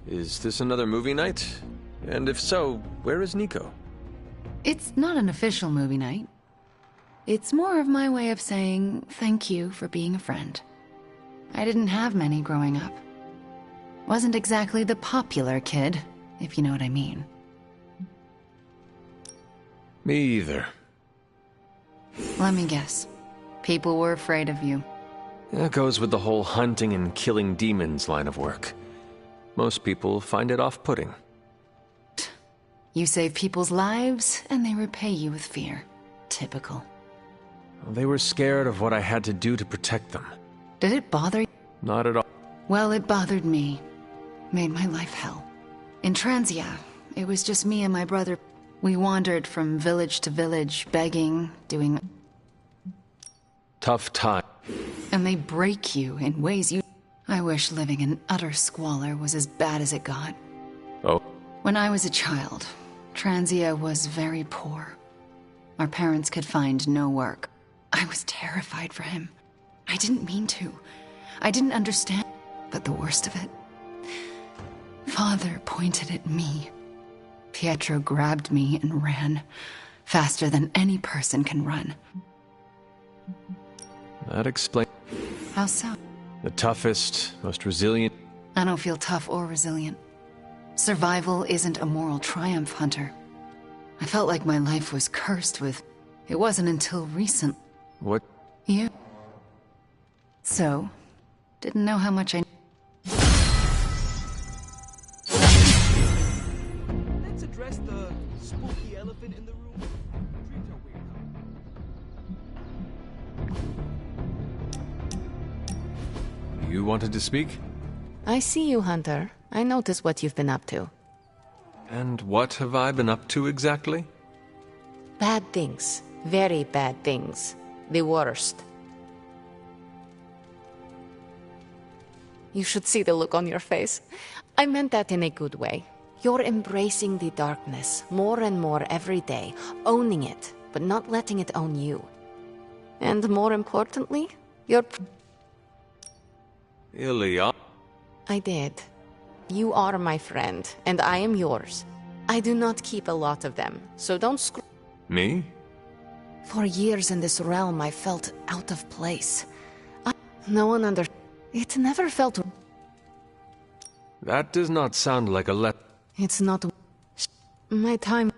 Is this another movie night? And if so, where is Nico? It's not an official movie night. It's more of my way of saying thank you for being a friend. I didn't have many growing up. Wasn't exactly the popular kid, if you know what I mean. Me either. Let me guess. People were afraid of you. That goes with the whole hunting and killing demons line of work. Most people find it off-putting. You save people's lives, and they repay you with fear. Typical. They were scared of what I had to do to protect them. Did it bother you? Not at all. Well, it bothered me. Made my life hell. In Transia, it was just me and my brother. We wandered from village to village, begging, doing... Tough time. And they break you in ways you... I wish living in utter squalor was as bad as it got. Oh? When I was a child, Transia was very poor. Our parents could find no work. I was terrified for him. I didn't mean to. I didn't understand. But the worst of it... Father pointed at me. Pietro grabbed me and ran. Faster than any person can run. That explains... How so? The toughest, most resilient... I don't feel tough or resilient. Survival isn't a moral triumph, Hunter. I felt like my life was cursed with... It wasn't until recent... What? You. So, didn't know how much I... Let's address the spooky elephant in the room. Dreams are weird. You wanted to speak? I see you, Hunter. I notice what you've been up to. And what have I been up to exactly? Bad things. Very bad things. The worst. You should see the look on your face. I meant that in a good way. You're embracing the darkness more and more every day, owning it, but not letting it own you. And more importantly, you're... Ilya. I did. You are my friend, and I am yours. I do not keep a lot of them, so don't screw... Me? For years in this realm, I felt out of place. No one under... It never felt... That does not sound like a It's not... My time...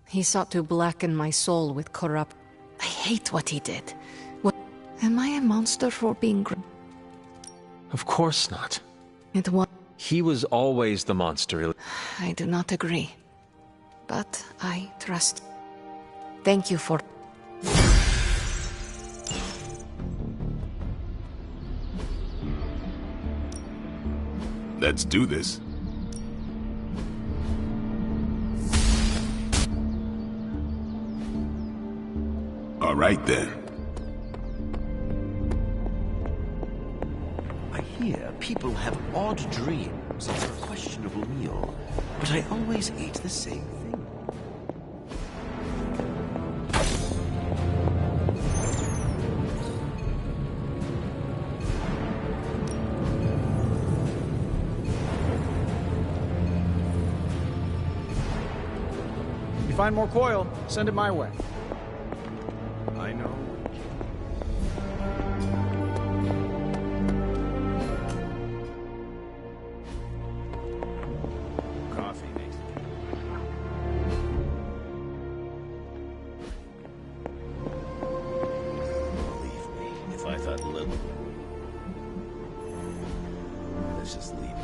He sought to blacken my soul with corrupt... I hate what he did. What... Am I a monster for being... Of course not. It was... He was always the monster. I do not agree. But I trust... Thank you for... Let's do this. All right then. I hear people have odd dreams after a questionable meal, but I always ate the same thing. You find more coil, send it my way. I know. Coffee makes it. Believe me, if I thought little... Let's just leave it.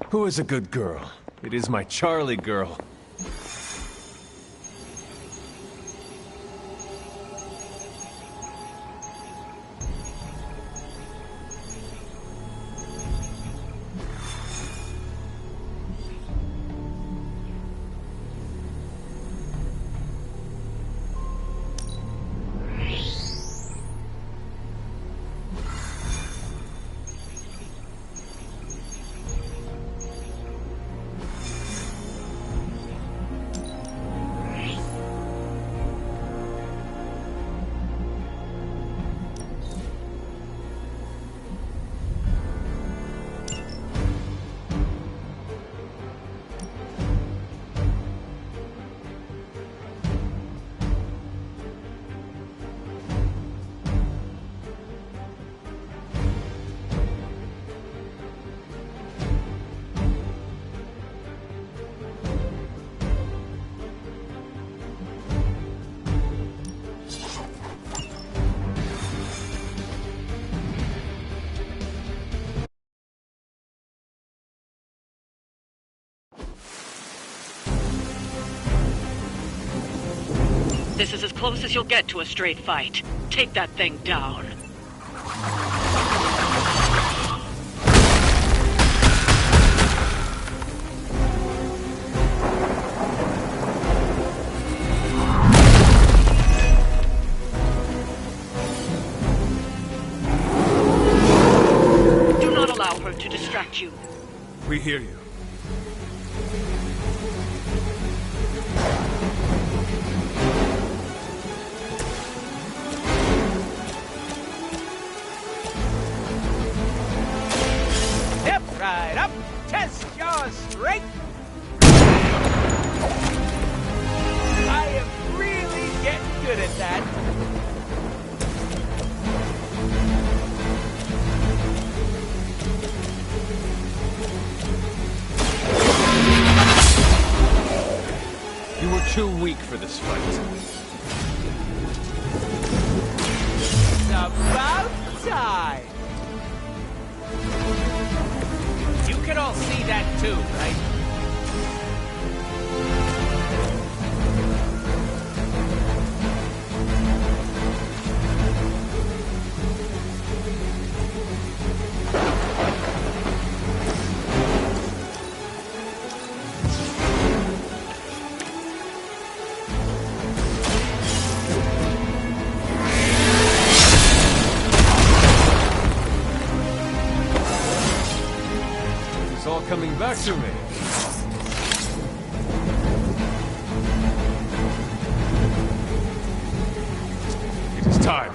Who is a good girl? It is my Charlie girl. This is as close as you'll get to a straight fight. Take that thing down. Do not allow her to distract you. We hear you. Step right up, test your strength. I am really getting good at that. You were too weak for this fight. It's about time. You can all see that too, right? It's all coming back to me. It is time.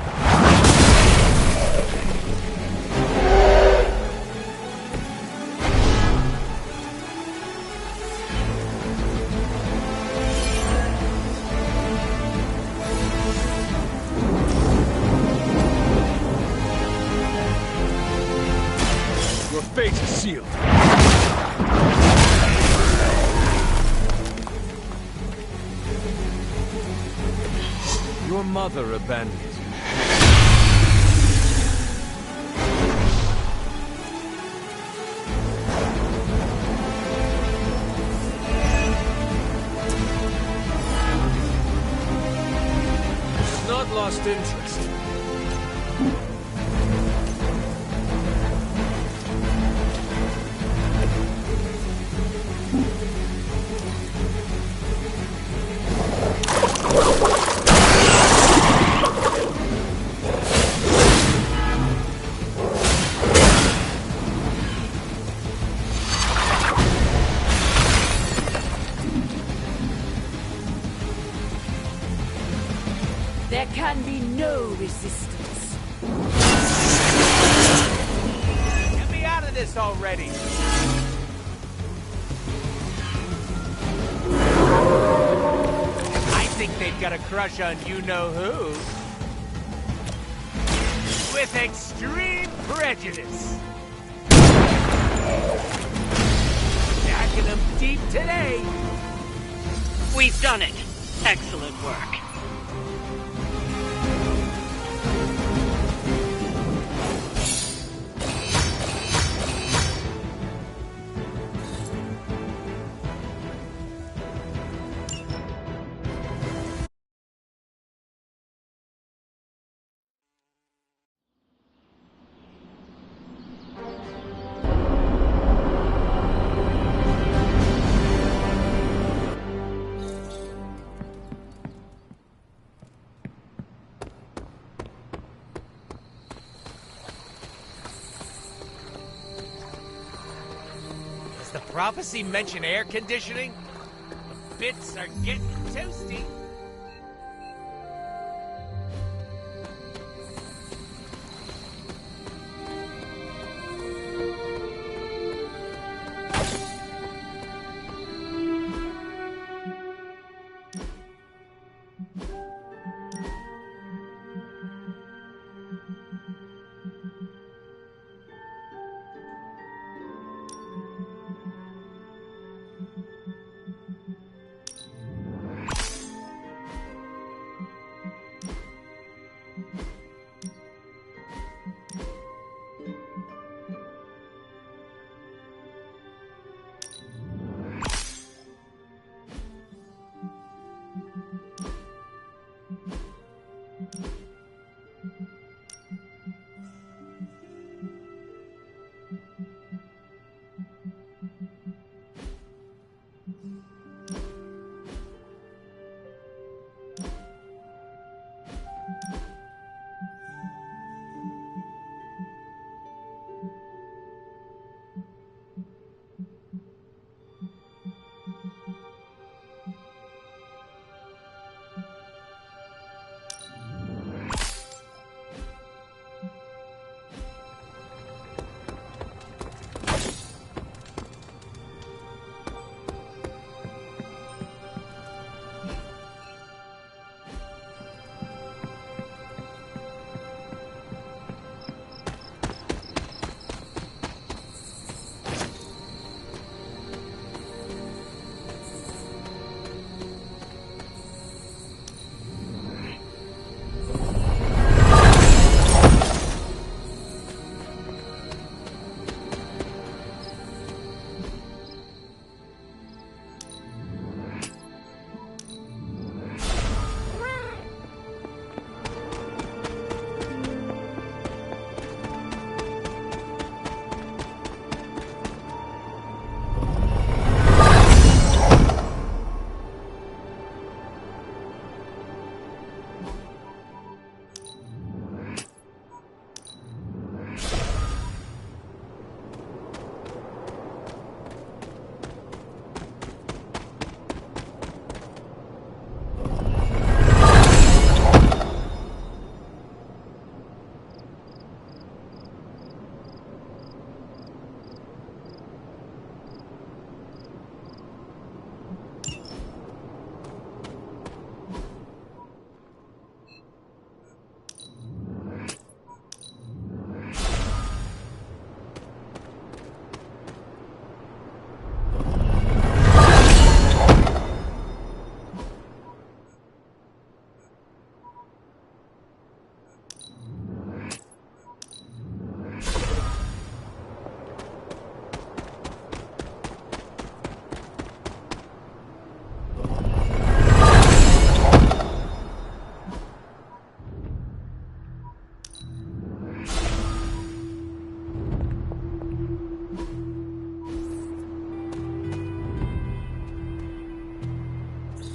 Your fate is sealed. Your mother abandoned you. Has not lost interest. There can be no resistance. Get me out of this already. I think they've got a crush on you-know-who. With extreme prejudice. Jacking them deep today. We've done it. Excellent work. Does the prophecy mention air conditioning? The bits are getting toasty.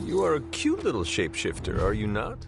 You are a cute little shapeshifter, are you not?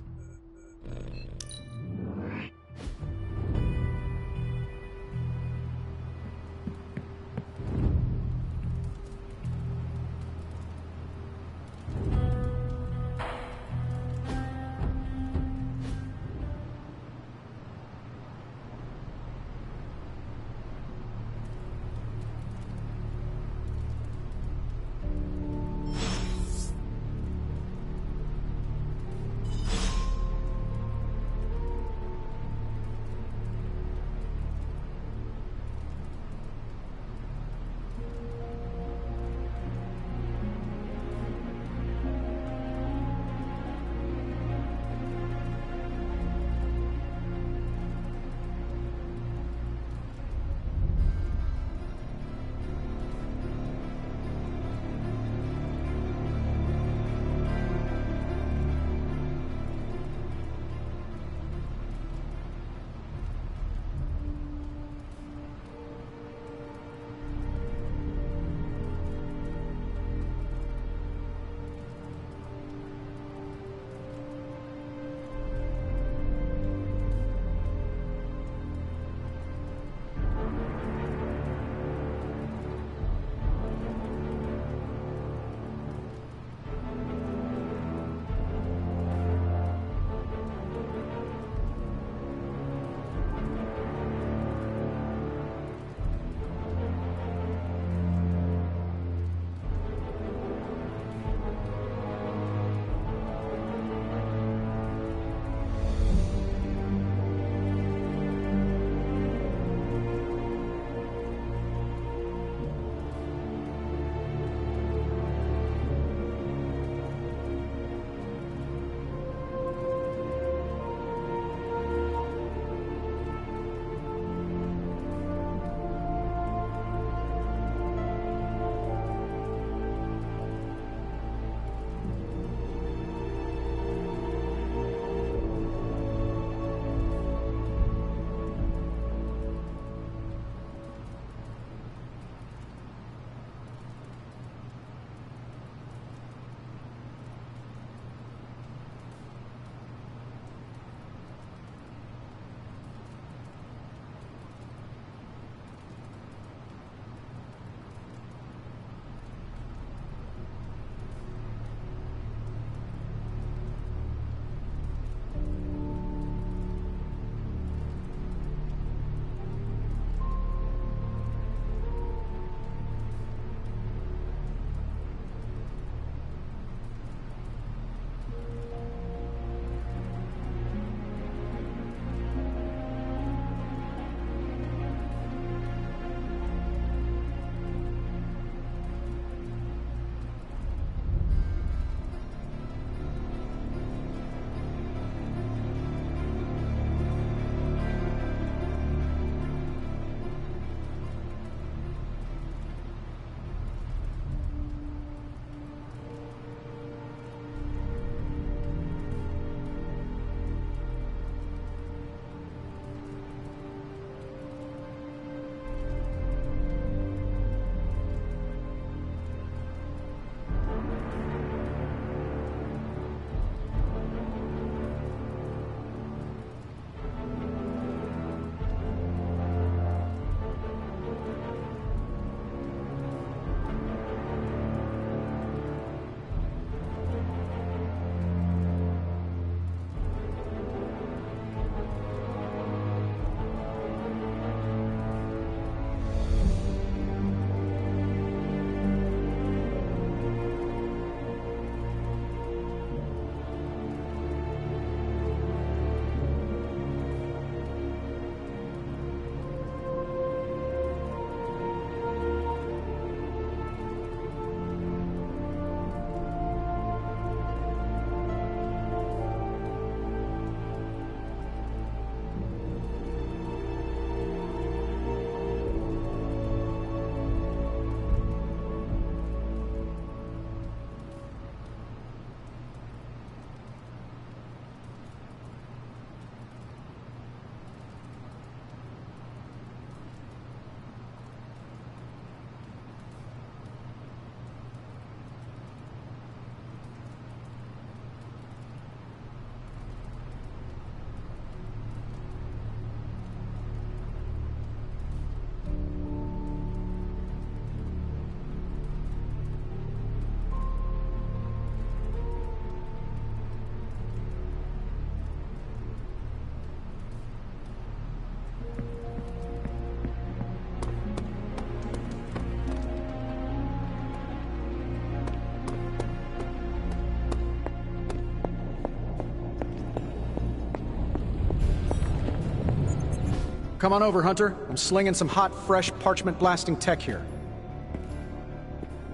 Come on over, Hunter. I'm slinging some hot, fresh, parchment-blasting tech here.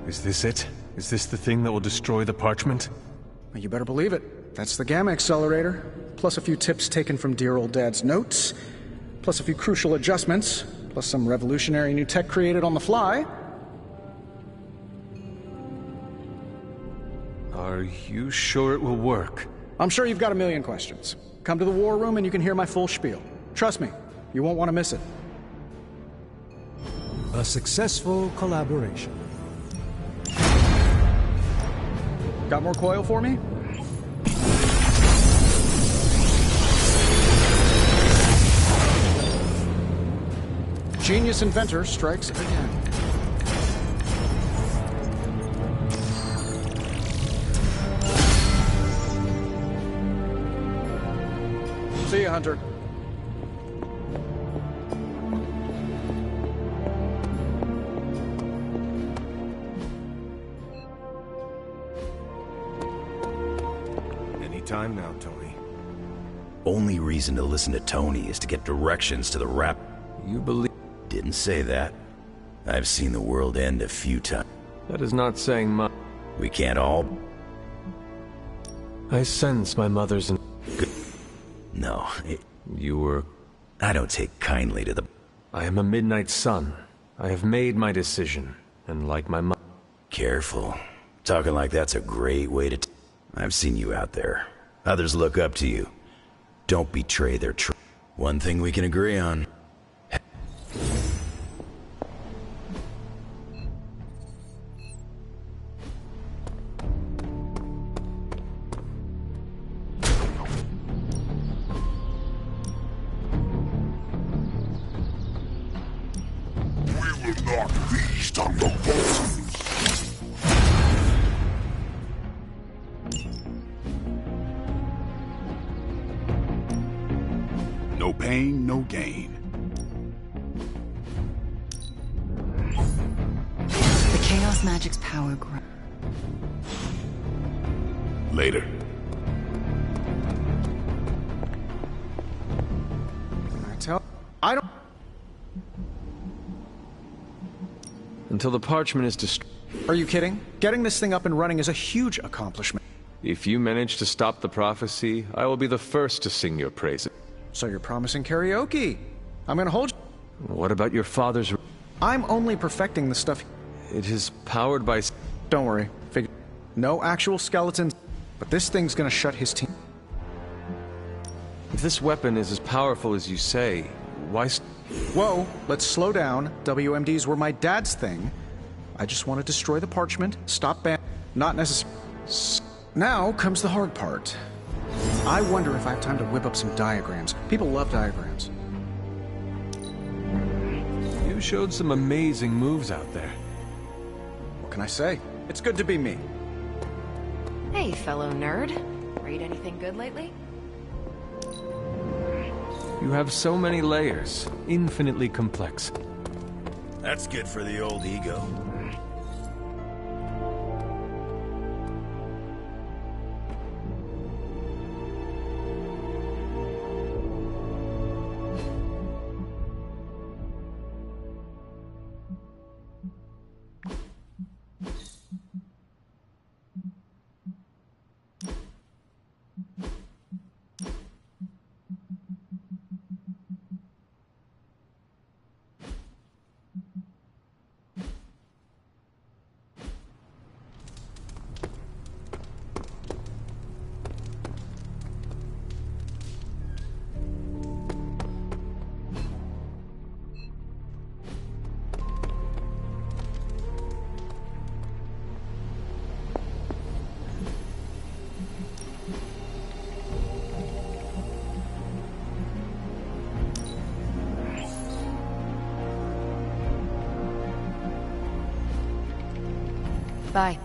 Is this it? Is this the thing that will destroy the parchment? Well, you better believe it. That's the Gamma Accelerator. Plus a few tips taken from dear old Dad's notes. Plus a few crucial adjustments. Plus some revolutionary new tech created on the fly. Are you sure it will work? I'm sure you've got a million questions. Come to the war room and you can hear my full spiel. Trust me, you won't want to miss it. A successful collaboration. Got more coil for me? Genius inventor strikes again. See you, Hunter. Time now, Tony. Only reason to listen to Tony is to get directions to the rap. You believe... Didn't say that. I've seen the world end a few times. That is not saying much. We can't all... I sense my mother's... No, You were... I don't take kindly to the... I am a Midnight Sun. I have made my decision, and like my mother... Careful. Talking like that's a great way to... I've seen you out there. Others look up to you. Don't betray their trust. One thing we can agree on. We will not feast on the bones. No pain, no gain. The Chaos Magic's power grows. Later. I don't... Until the parchment is destroyed... Are you kidding? Getting this thing up and running is a huge accomplishment. If you manage to stop the prophecy, I will be the first to sing your praises. So you're promising karaoke. I'm gonna hold you. What about your father's... I'm only perfecting the stuff... It is powered by... Don't worry. No actual skeletons, but this thing's gonna shut his team. If this weapon is as powerful as you say, why... Whoa, let's slow down. WMDs were my dad's thing. I just want to destroy the parchment, stop ban... Not necessary. Now comes the hard part. I wonder if I have time to whip up some diagrams. People love diagrams. You showed some amazing moves out there. What can I say? It's good to be me. Hey, fellow nerd. Read anything good lately? You have so many layers, infinitely complex. That's good for the old ego. Bye.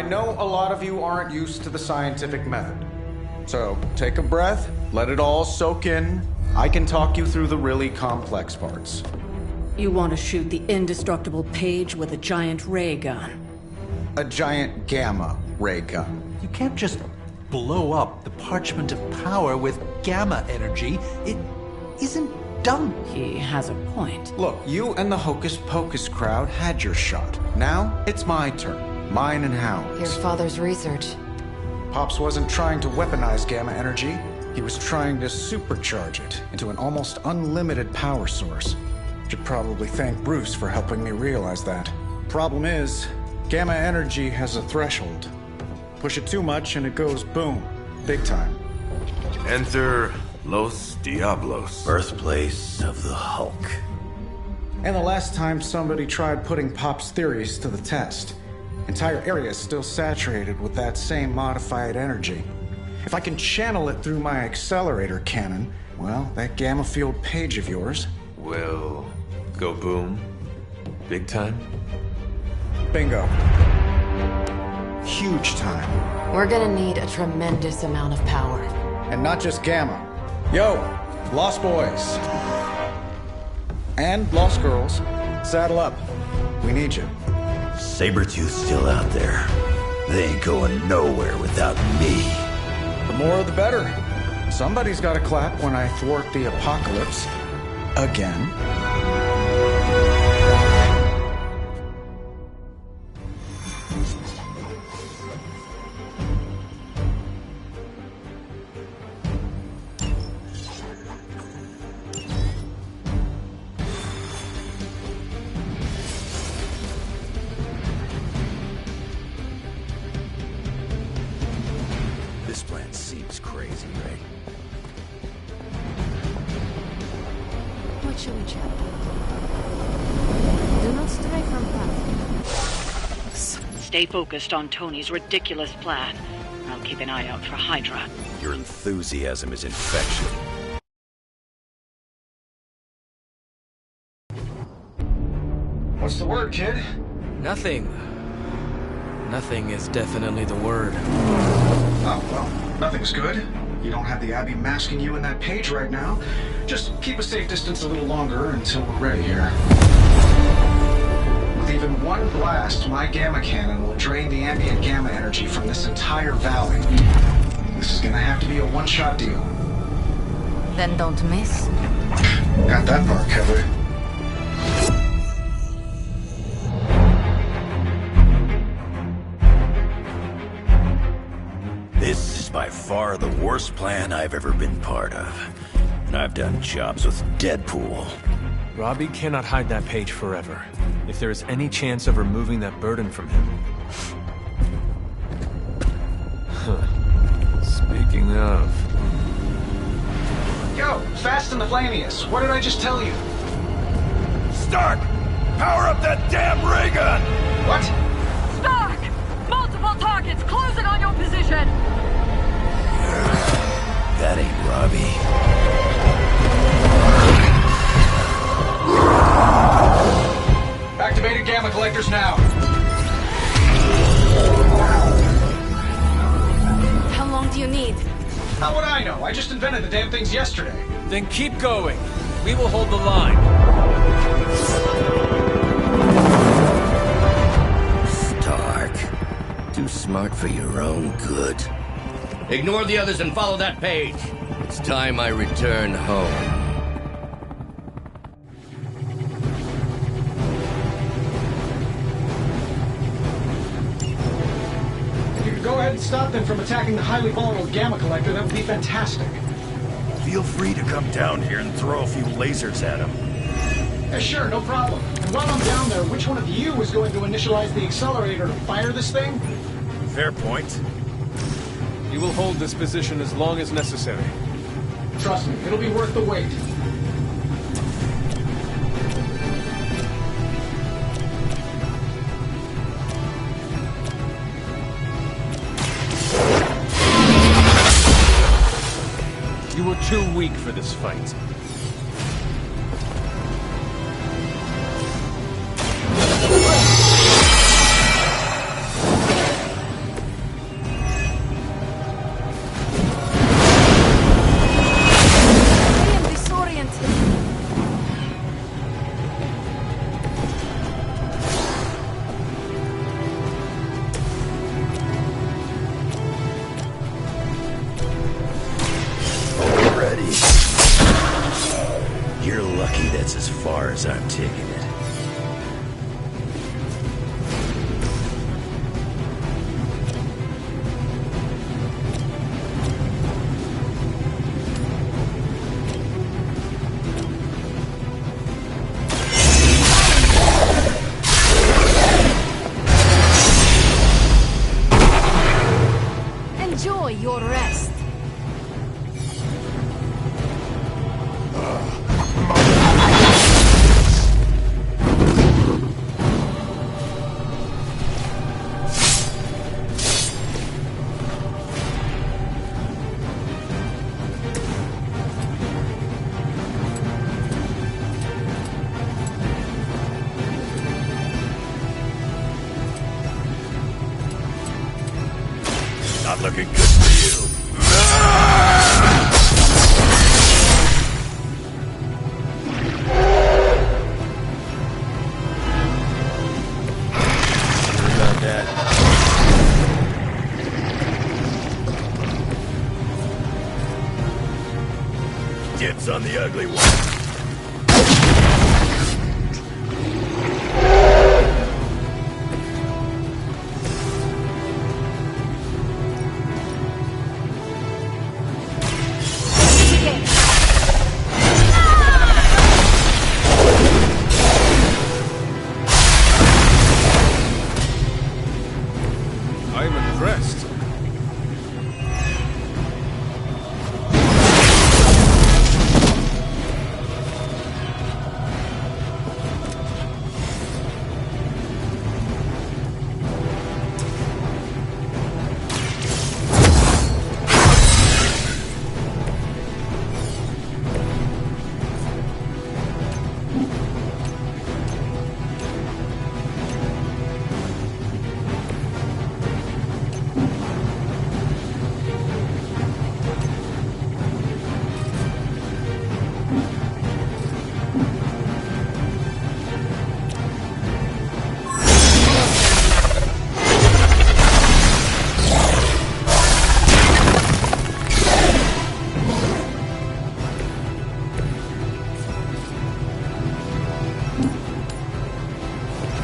know a lot of you aren't used to the scientific method. So, take a breath, let it all soak in. I can talk you through the really complex parts. You want to shoot the indestructible Page with a giant ray gun. A giant gamma ray gun. You can't just blow up the Parchment of Power with gamma energy. It isn't done. He has a point. Look, you and the Hocus Pocus crowd had your shot. Now, it's my turn. Mine and Howard's. Your father's research. Pops wasn't trying to weaponize gamma energy. He was trying to supercharge it into an almost unlimited power source. Should probably thank Bruce for helping me realize that. Problem is, gamma energy has a threshold. Push it too much and it goes boom. Big time. Enter Los Diablos. Birthplace of the Hulk. And the last time somebody tried putting Pop's theories to the test, entire areas still saturated with that same modified energy. If I can channel it through my accelerator cannon, well, that gamma field Page of yours will go boom. Big time? Bingo. Huge time. We're gonna need a tremendous amount of power. And not just gamma. Yo, Lost Boys. And Lost Girls, saddle up. We need you. Sabretooth's still out there. They ain't going nowhere without me. The more the better. Somebody's gotta clap when I thwart the apocalypse. Again. This plan seems crazy, right? What shall we chat about? Do not stray from path. Stay focused on Tony's ridiculous plan. I'll keep an eye out for Hydra. Your enthusiasm is infectious. What's the word, kid? Nothing. Nothing is definitely the word. Oh, well, nothing's good. You don't have the Abbey masking you in that Page right now. Just keep a safe distance a little longer until we're ready here. With even one blast, my gamma cannon will drain the ambient gamma energy from this entire valley. This is gonna have to be a one-shot deal. Then don't miss. Got that part covered. This is by far the worst plan I've ever been part of. And I've done jobs with Deadpool. Robbie cannot hide that Page forever. If there is any chance of removing that burden from him... Speaking of... Yo, Fast and the Flamius, what did I just tell you? Stark! Power up that damn ray gun! What? Stark! Multiple targets closing on your position! That ain't Robbie. Activated gamma collectors now. How long do you need? How would I know? I just invented the damn things yesterday. Then keep going. We will hold the line. Stark. Too smart for your own good. Ignore the others and follow that Page. It's time I return home. If you could go ahead and stop them from attacking the highly vulnerable gamma collector, that would be fantastic. Feel free to come down here and throw a few lasers at him. Yeah, sure, no problem. And while I'm down there, which one of you is going to initialize the accelerator to fire this thing? Fair point. You will hold this position as long as necessary. Trust me, it'll be worth the wait. You were too weak for this fight. already. You're lucky that's as far as I'm taking it. Enjoy your rest. Not looking good for you. Sorry about that. Dibs on the ugly one. I'm impressed.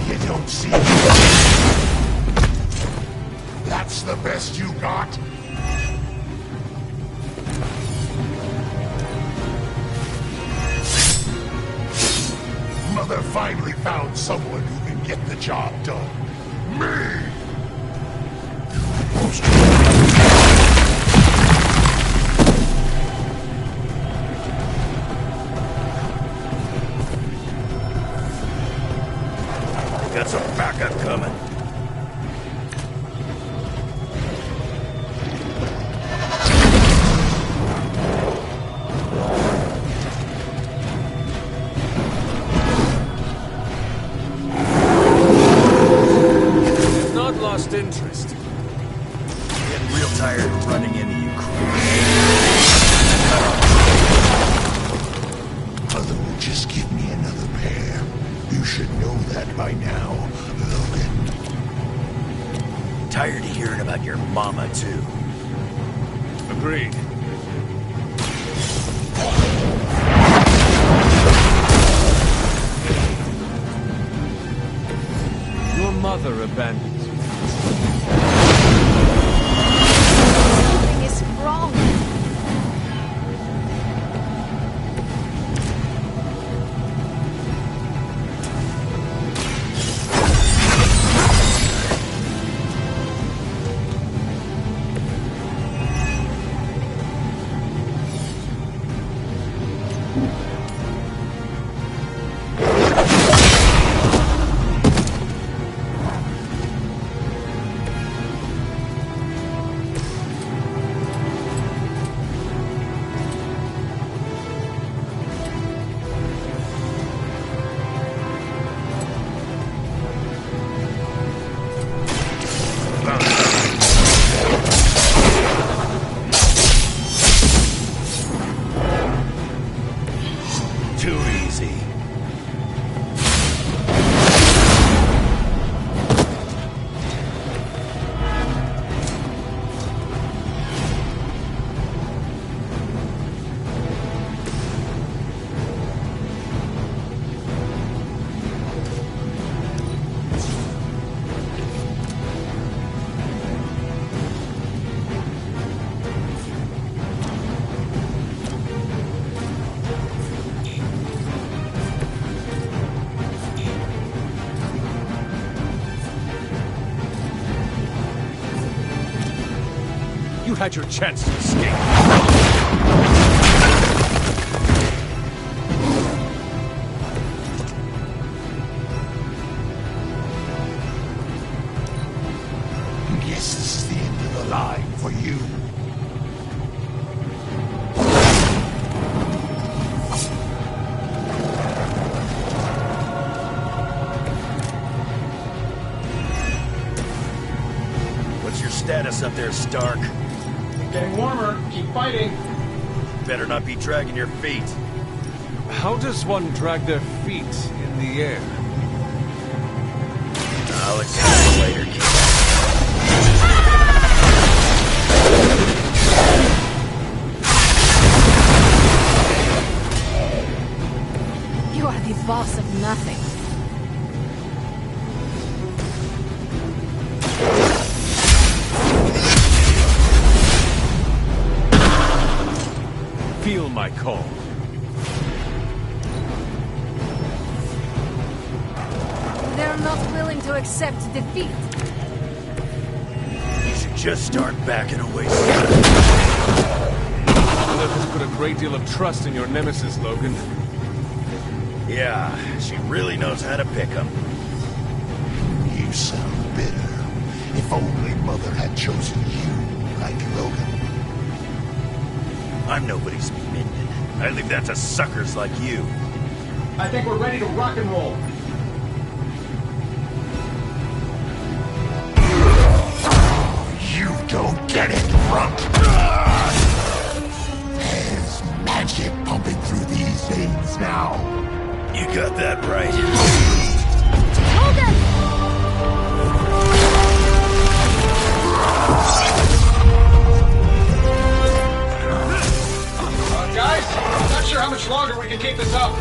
You don't see. That's the best you got? Mother finally found someone who can get the job done. Me! Got some backup coming. I've not lost interest. Getting real tired of running into you Mother will just give me another pair. You should know that by now, Logan. Tired of hearing about your mama, too. Agreed. Your mother abandons you. Something is wrong. had your chance to escape. Guess this is the end of the line for you. What's your status up there, Stark? Getting warmer. Keep fighting. Better not be dragging your feet. How does one drag their feet in the air? I'll explain later, kid. You are the boss of nothing. Feel my call. They're not willing to accept defeat. You should just start backing away. Lilith has put a great deal of trust in your nemesis, Logan. Yeah, she really knows how to pick 'em. You sound bitter. If only Mother had chosen you, like Logan. I'm nobody's minion. I leave that to suckers like you. I think we're ready to rock and roll. You don't get it, Rump. There's magic pumping through these veins now. You got that right. Hold him! Guys, I'm not sure how much longer we can keep this up.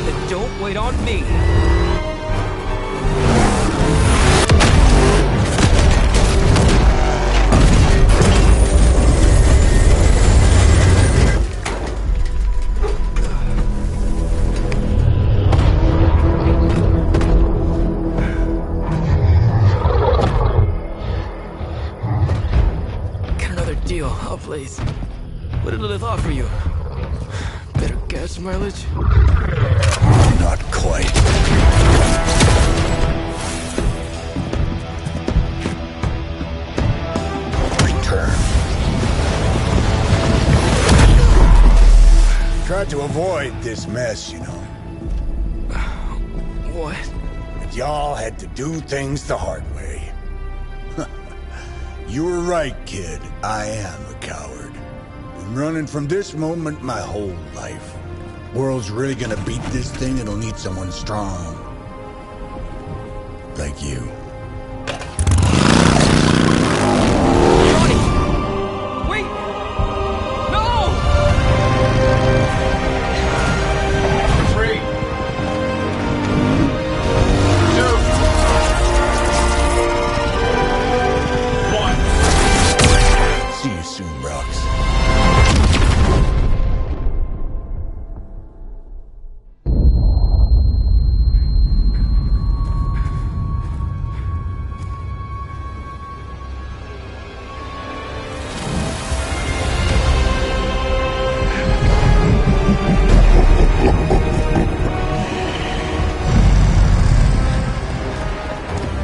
Then don't wait on me. Got another deal, oh please. What did Lilith offer you? Better gas mileage? Not quite. Return. Tried to avoid this mess, you know. What? But y'all had to do things the hard way. You were right, kid. I am a coward. Been running from this moment my whole life. World's really gonna beat this thing, it'll need someone strong. Like you. Wait! No! 3, 2, 1. See you soon, Brox.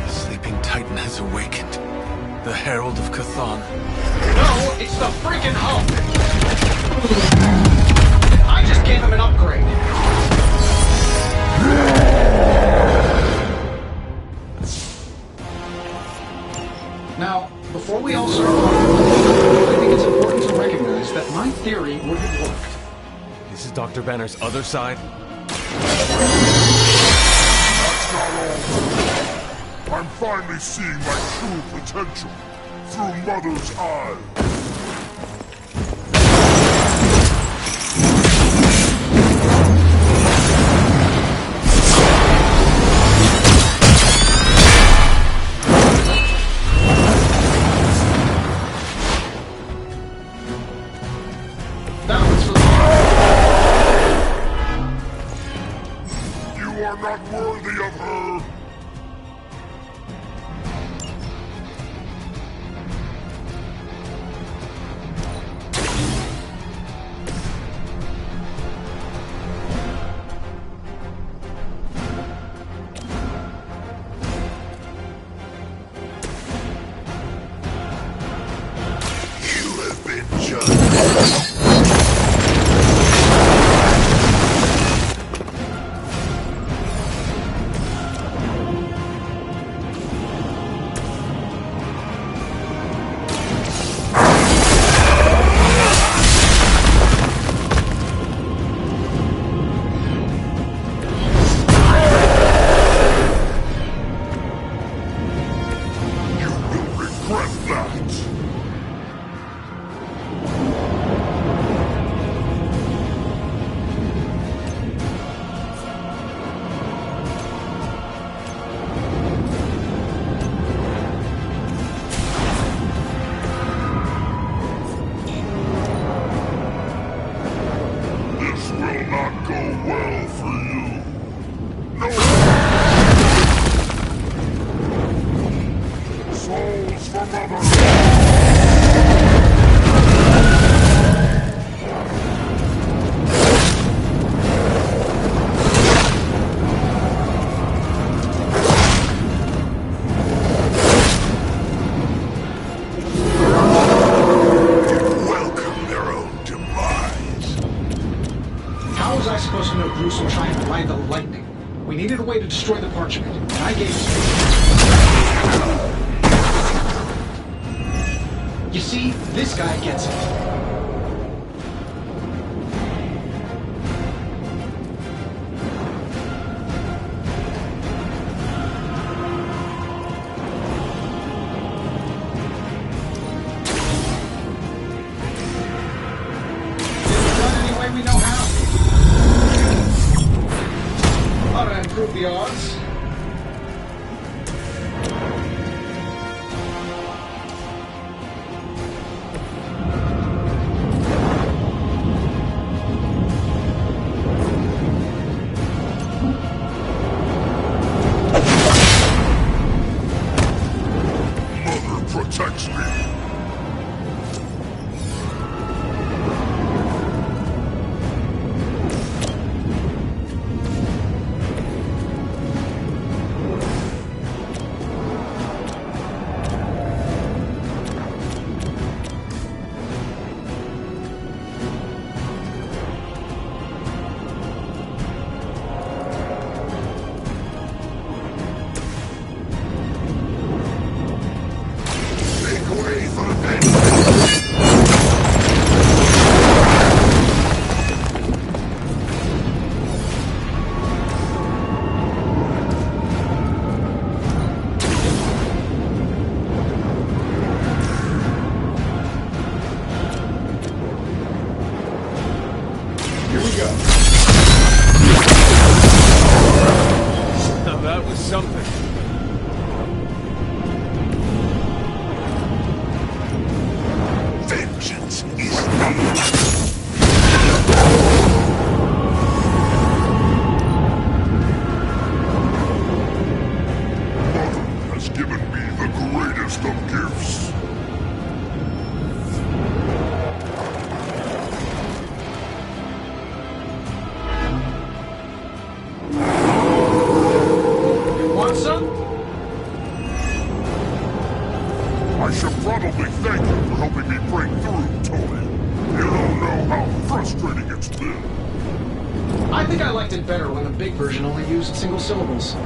Sleeping Titan has awakened. The Herald of Chthon. No, it's the freaking Hulk! I just gave him an upgrade. Now, before we all start I think it's important to recognize that my theory would have worked. This is Dr. Banner's other side? That's not all. I'm finally seeing my true potential through Mother's eyes. You are not worthy of her. How was I supposed to know Bruce would try and ride the lightning? We needed a way to destroy the parchment, and I gave it to you. You see, this guy gets it. We know how. Ought to improve the odds. Mother protects me. Here we go. Now that was something. Vengeance is mine. Mother has given me the greatest of gifts. I should probably thank you for helping me break through, Tony. You don't know how frustrating it's been. I think I liked it better when the big version only used single syllables.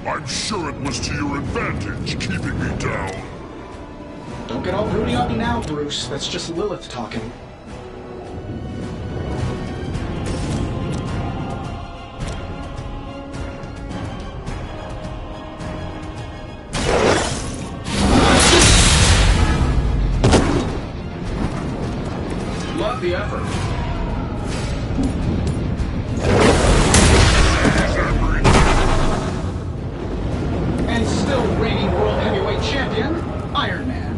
I'm sure it was to your advantage keeping me down. Don't get all broody on me now, Bruce. That's just Lilith talking. Love the effort. And still reigning World Heavyweight Champion, Iron Man.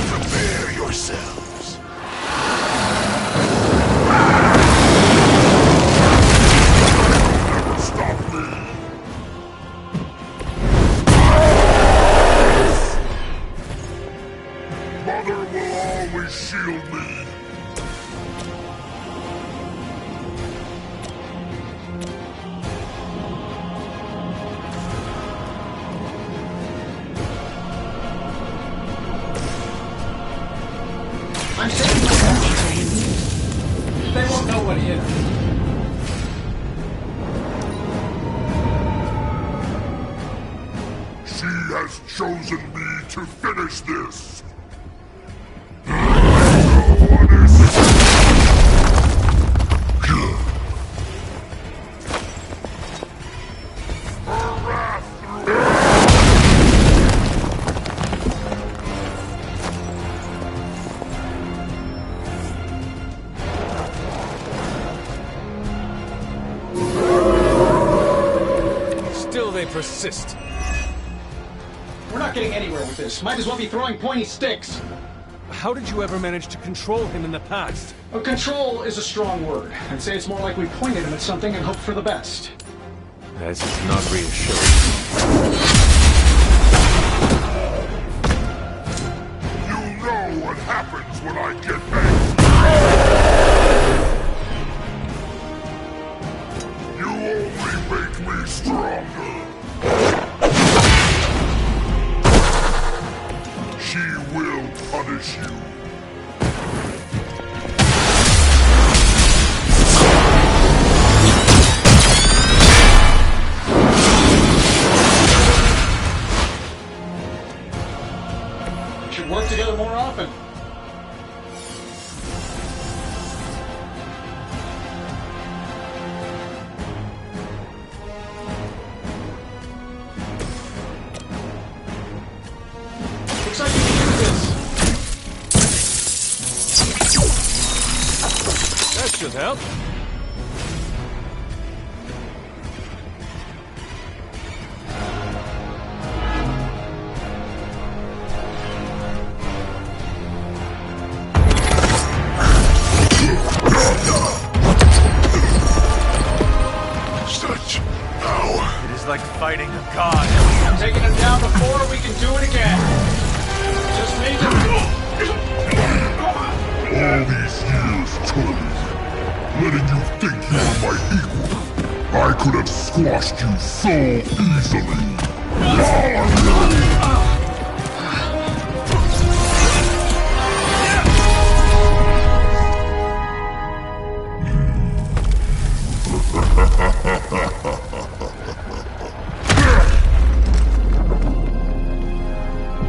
Prepare yourselves. Never stop me. Mother will always shield me. I'm saving my energy. They won't know what hit her. She has chosen me to finish this. Still they persist. We're not getting anywhere with this. Might as well be throwing pointy sticks. How did you ever manage to control him in the past? Well, control is a strong word. I'd say it's more like we pointed him at something and hoped for the best. That is not reassuring. You know what happens when I get angry. You only make me stronger. finish you. We should work together more often. Looks like you can do this. That should help. It is like fighting a god. I'm taking him down before we can do it again. Just need to... All these years, Tony, letting you think you were my equal, I could have squashed you so easily.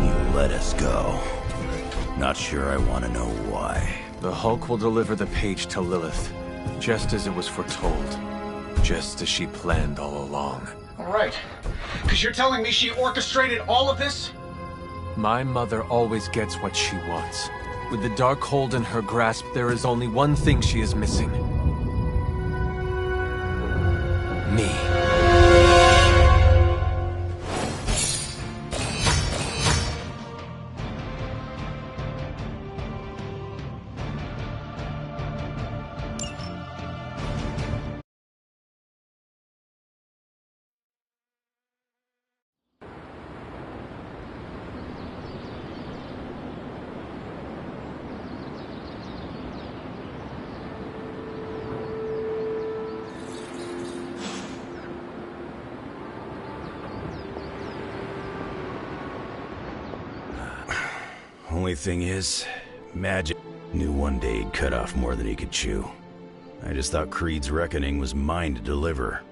You let us go. Not sure I want to know why. The Hulk will deliver the page to Lilith, just as it was foretold. Just as she planned all along. Alright. Because you're telling me she orchestrated all of this? My mother always gets what she wants. With the Darkhold in her grasp, there is only one thing she is missing. Me. Only thing is, Magic knew one day he'd cut off more than he could chew. I just thought Creed's reckoning was mine to deliver.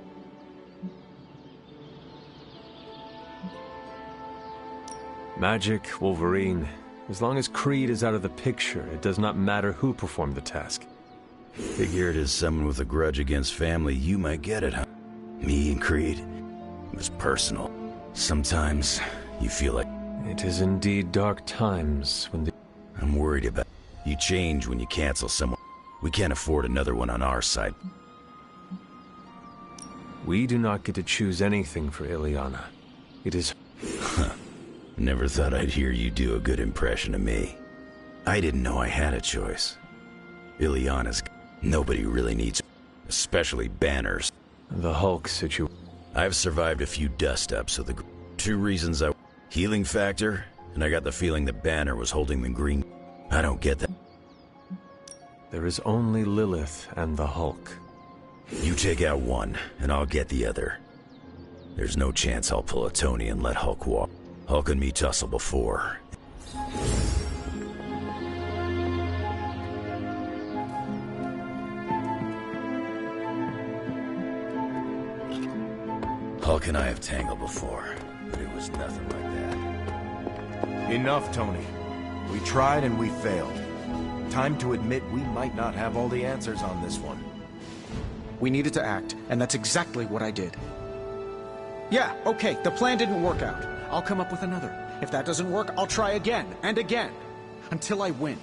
Magic, Wolverine. As long as Creed is out of the picture, it does not matter who performed the task. Figured as someone with a grudge against family, you might get it, huh? Me and Creed? It was personal. Sometimes, you feel like... It is indeed dark times when the... I'm worried about... You change when you cancel someone. We can't afford another one on our side. We do not get to choose anything for Illyana. It is... Never thought I'd hear you do a good impression of me. I didn't know I had a choice. Illyana's... Nobody really needs... Especially Banners. The Hulk situation. I've survived a few dust-ups, so the... Two reasons I... Healing factor, and I got the feeling that Banner was holding the green... I don't get that. There is only Lilith and the Hulk. You take out one, and I'll get the other. There's no chance I'll pull a Tony and let Hulk walk. Hulk and me tussle before. Hulk and I have tangled before, but it was nothing like that. Enough, Tony. We tried and we failed. Time to admit we might not have all the answers on this one. We needed to act, and that's exactly what I did. Yeah, okay, the plan didn't work out. I'll come up with another. If that doesn't work, I'll try again and again. Until I win.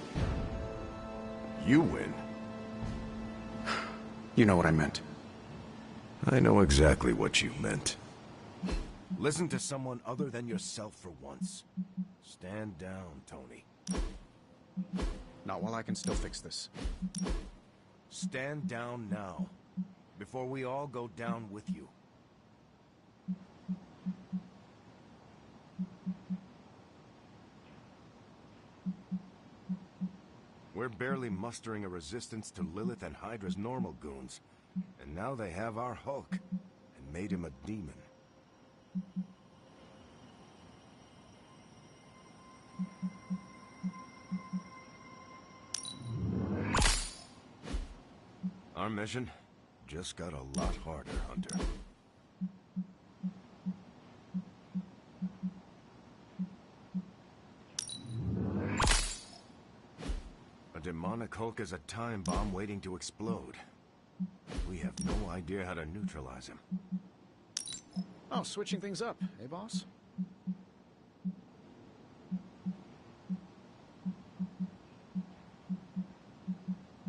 You win? You know what I meant. I know exactly what you meant. Listen to someone other than yourself for once. Stand down, Tony. Not while I can still fix this. Stand down now, before we all go down with you. We're barely mustering a resistance to Lilith and Hydra's normal goons. And now they have our Hulk, and made him a demon. mission just got a lot harder, Hunter. A demonic Hulk is a time bomb waiting to explode. We have no idea how to neutralize him. Oh, switching things up, eh, boss?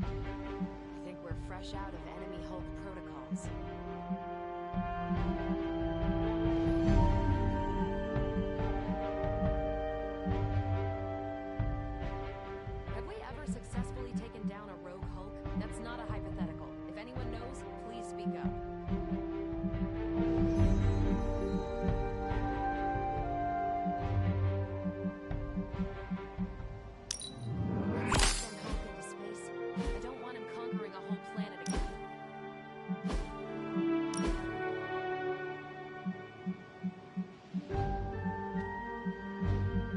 I think we're fresh out of enemy Hulk protocols. Have we ever successfully taken down a rogue Hulk? That's not a hypothetical. If anyone knows, please speak up. I don't want him conquering a whole planet again.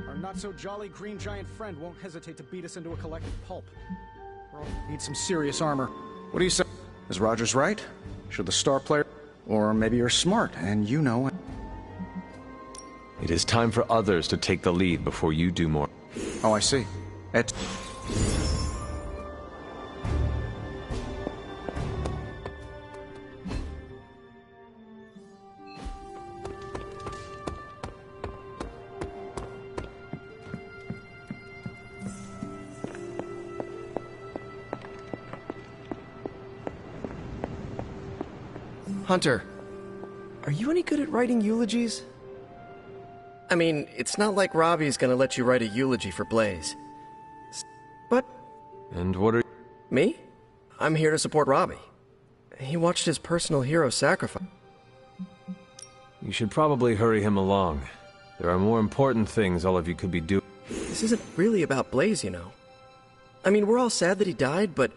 Our not-so-jolly green giant friend won't hesitate to beat us into a collective pulp. We'll need some serious armor. What do you say? Is Rogers right? Should the star player... Or maybe you're smart, and you know... It is time for others to take the lead before you do more. Oh, I see. Hunter, are you any good at writing eulogies? I mean, it's not like Robbie's gonna let you write a eulogy for Blaze. But... And what are... Me? I'm here to support Robbie. He watched his personal hero sacrifice. You should probably hurry him along. There are more important things all of you could be doing. This isn't really about Blaze, you know. I mean, we're all sad that he died, but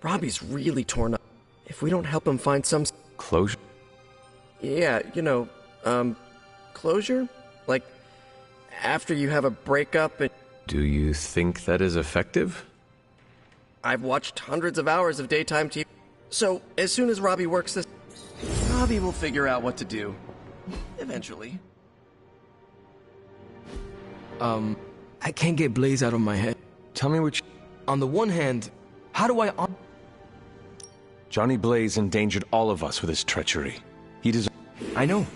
Robbie's really torn up. If we don't help him find some... Closure? Yeah, you know, closure? Like, after you have a breakup and... Do you think that is effective? I've watched hundreds of hours of daytime TV. So, as soon as Robbie works this... Robbie will figure out what to do. Eventually. I can't get Blaze out of my head. Tell me which... On the one hand, how do I... Johnny Blaze endangered all of us with his treachery. He deserves... I know.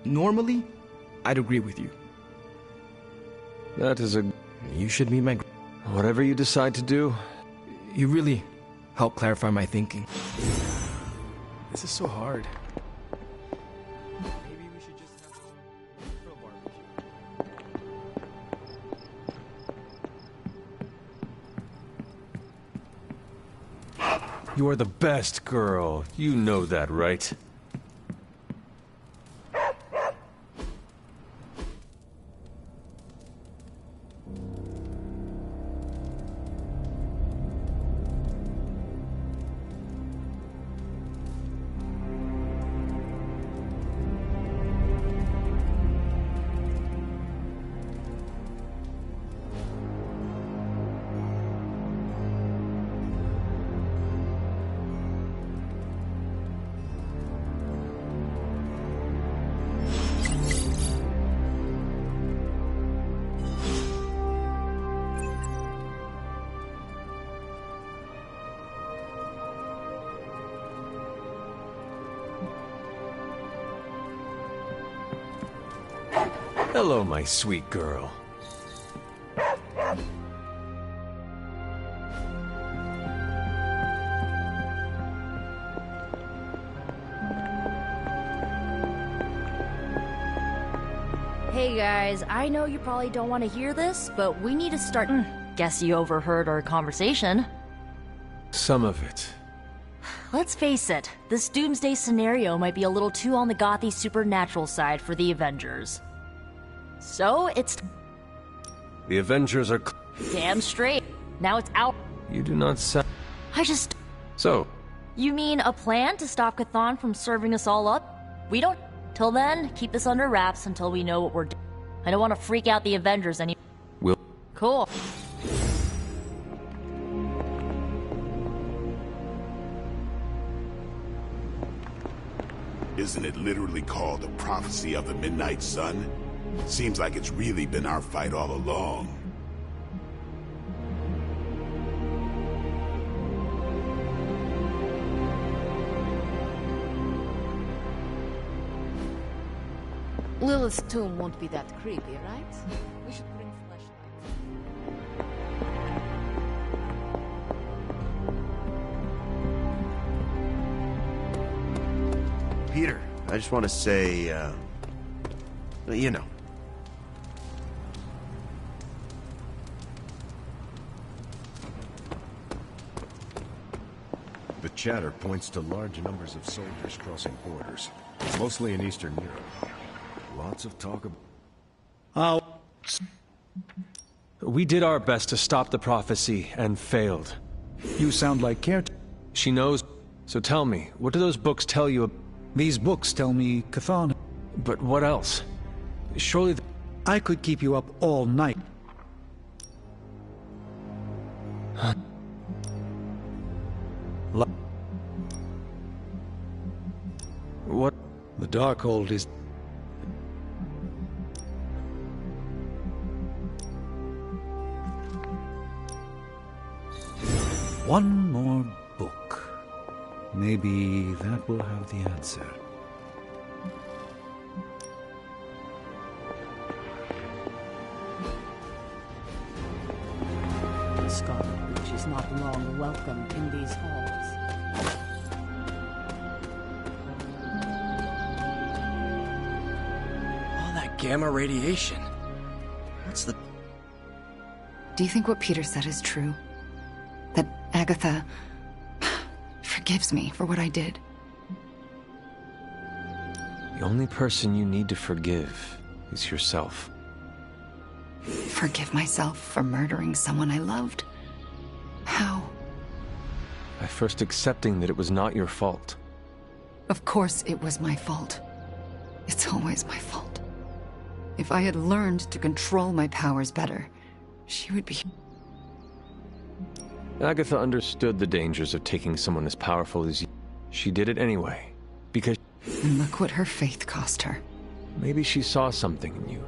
Normally, I'd agree with you. That is a... You should meet my... Whatever you decide to do... You really helped clarify my thinking. This is so hard. Maybe we should just have a grill barbecue. You are the best girl. You know that, right? Hello, my sweet girl. Hey guys, I know you probably don't want to hear this, but we need to start... Guess you overheard our conversation. Some of it. Let's face it, this doomsday scenario might be a little too on the gothy supernatural side for the Avengers. So, it's... The Avengers are... Damn straight. Now it's out. You do not sound... I just... So? You mean a plan to stop Chthon from serving us all up? We don't... Till then, keep this under wraps until we know what we're doing. I don't want to freak out the Avengers any... Will... Cool. Isn't it literally called the Prophecy of the Midnight Sun? Seems like it's really been our fight all along. Lilith's tomb won't be that creepy, right? We should bring flashlights. Peter, I just want to say, you know. The chatter points to large numbers of soldiers crossing borders, mostly in Eastern Europe. Lots of talk about... We did our best to stop the prophecy and failed. You sound like Caretaker. She knows. So tell me, what do those books tell you? These books tell me Chthon. But what else? Surely I could keep you up all night. What? The Darkhold is... One more book. Maybe that will have the answer. The Scarlet Witch is not long welcome in these halls. All that gamma radiation. What's the... Do you think what Peter said is true? That Agatha forgives me for what I did? The only person you need to forgive is yourself. Forgive myself for murdering someone I loved? How? By first accepting that it was not your fault. Of course it was my fault. It's always my fault. If I had learned to control my powers better, she would be... Agatha understood the dangers of taking someone as powerful as you. She did it anyway, because... And look what her faith cost her. Maybe she saw something in you.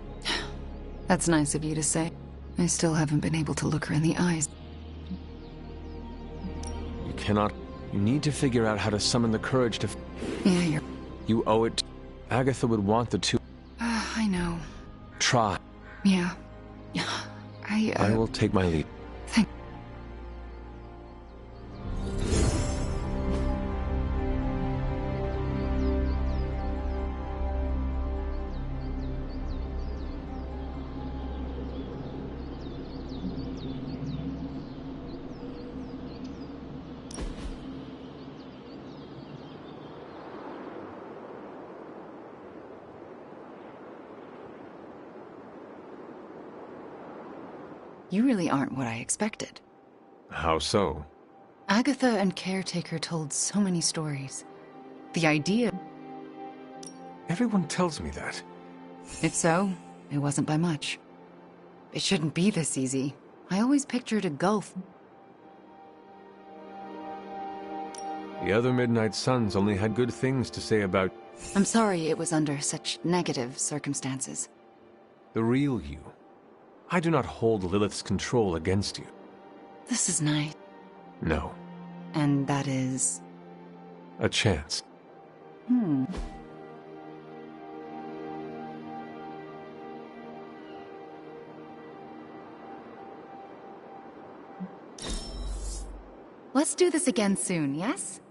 That's nice of you to say. I still haven't been able to look her in the eyes. You cannot... You need to figure out how to summon the courage to... Yeah, You owe it to... Agatha would want the two... I know. Try. Yeah. I will take my lead. Thank... You really aren't what I expected. How so? Agatha and Caretaker told so many stories. The idea... Everyone tells me that. If so, it wasn't by much. It shouldn't be this easy. I always pictured a gulf. The other Midnight Suns only had good things to say about... I'm sorry it was under such negative circumstances. The real you. I do not hold Lilith's control against you. This is nice. No. And that is... A chance. Let's do this again soon, yes?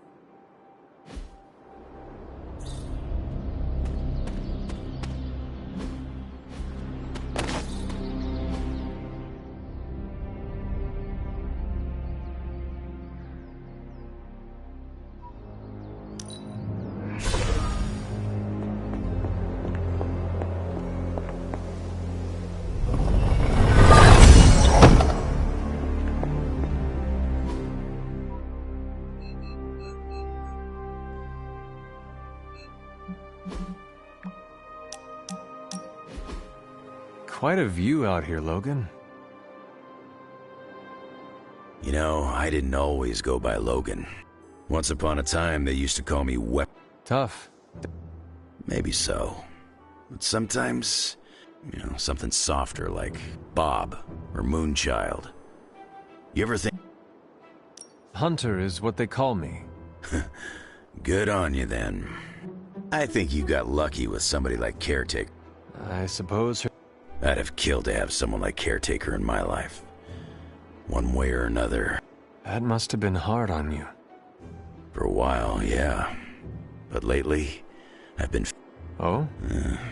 Quite a view out here, Logan. You know, I didn't always go by Logan. Once upon a time, they used to call me Tough. maybe so. But sometimes, something softer like Bob or Moonchild. You ever think... Hunter is what they call me. Good on you, then. I think you got lucky with somebody like Caretaker. I suppose her... I'd have killed to have someone like Caretaker in my life. One way or another. That must have been hard on you. For a while, yeah. But lately, I've been... Oh?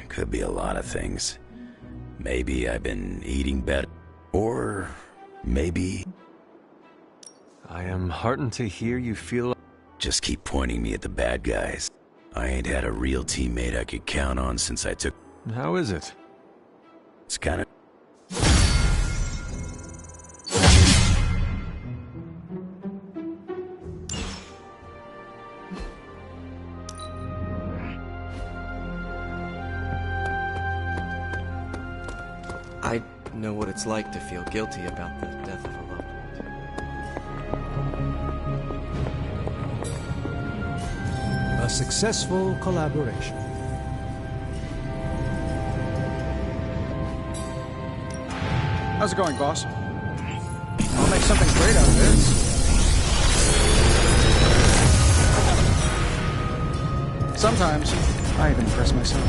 Could be a lot of things. Maybe I've been eating better. Or maybe... I am heartened to hear you feel... Just keep pointing me at the bad guys. I ain't had a real teammate I could count on since I took... How is it? It's kind of... I know what it's like to feel guilty about the death of a loved one. A successful collaboration. How's it going, boss? I'll make something great out of this. Sometimes, I even impress myself.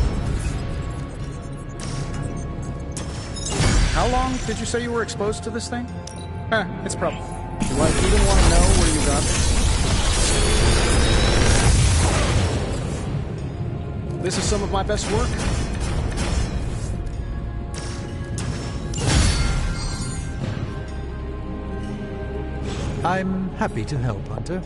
How long did you say you were exposed to this thing? It's probably... Do I even want to know where you got this? This is some of my best work. I'm happy to help, Hunter.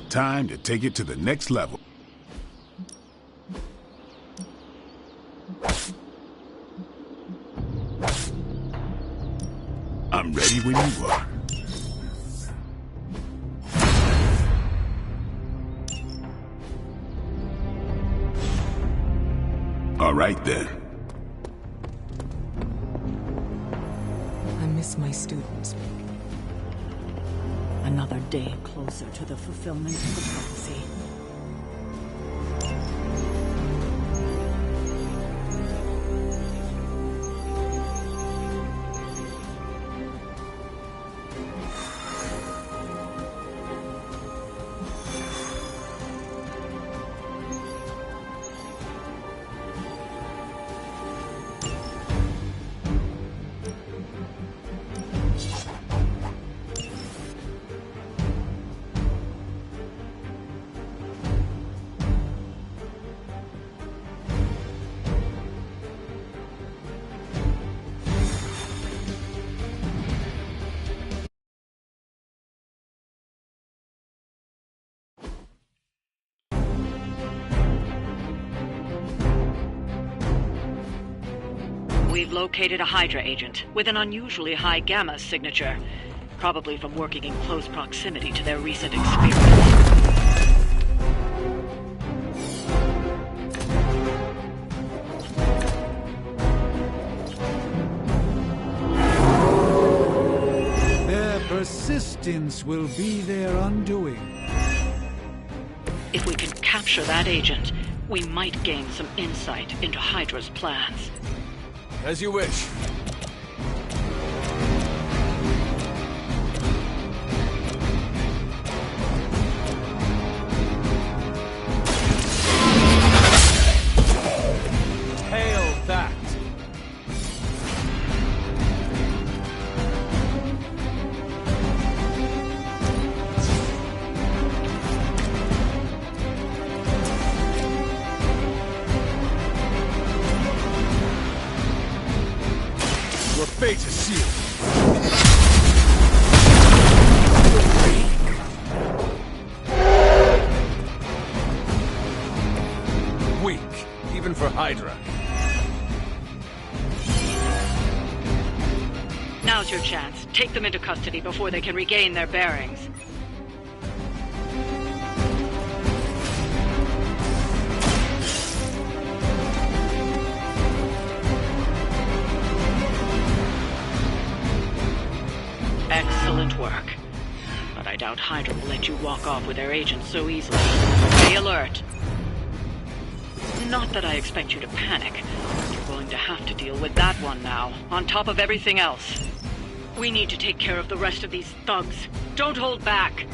Time to take it to the next level. I'm ready when you are. All right then. I miss my students. Another day closer to the fulfillment of the prophecy. We've located a Hydra agent with an unusually high Gamma signature, probably from working in close proximity to their recent experiments. Their persistence will be their undoing. If we can capture that agent, we might gain some insight into Hydra's plans. As you wish. Hail that! Hydra. Now's your chance. Take them into custody before they can regain their bearings. Excellent work. But I doubt Hydra will let you walk off with their agents so easily. Stay alert. Not that I expect you to panic. You're going to have to deal with that one now, on top of everything else. We need to take care of the rest of these thugs. Don't hold back.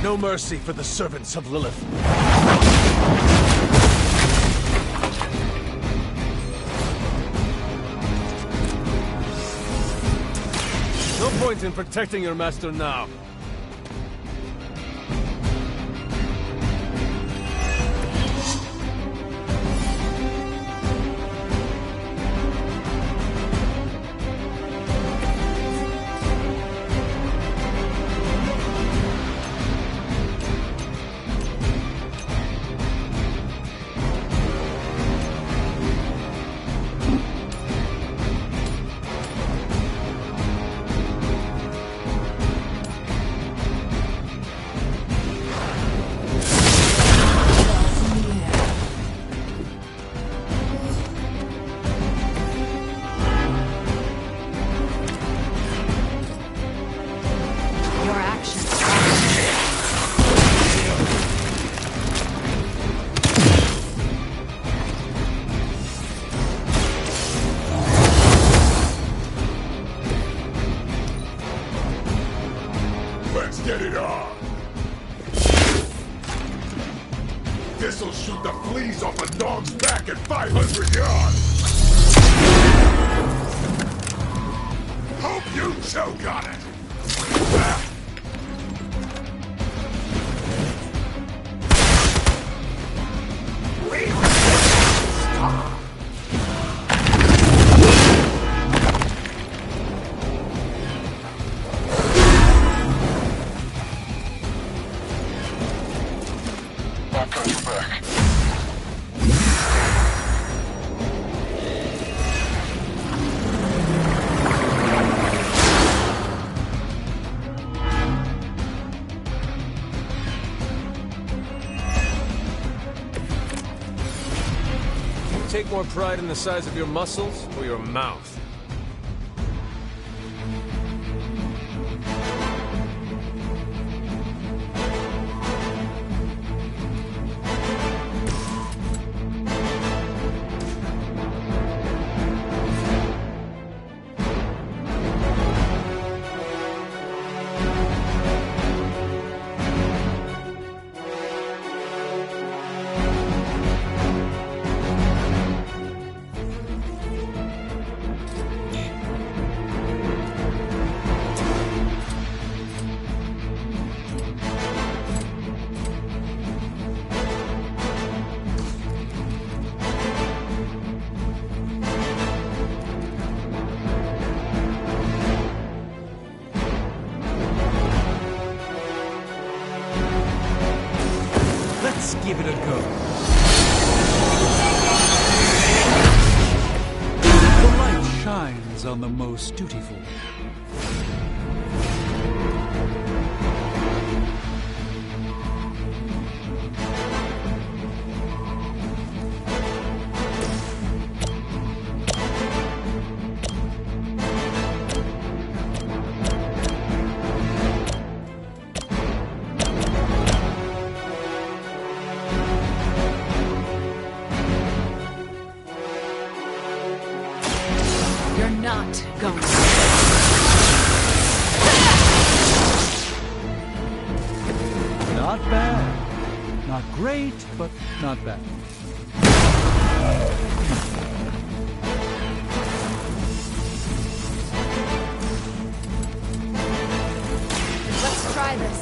No mercy for the servants of Lilith. No point in protecting your master now. Let's get it on! This'll shoot the fleas off a dog's back at 500 yards! Hope you choke on it! Take more pride in the size of your muscles or your mouth? Let's give it a go. The light shines on the most dutiful. You're not going. Not bad. Not great, but not bad. Let's try this.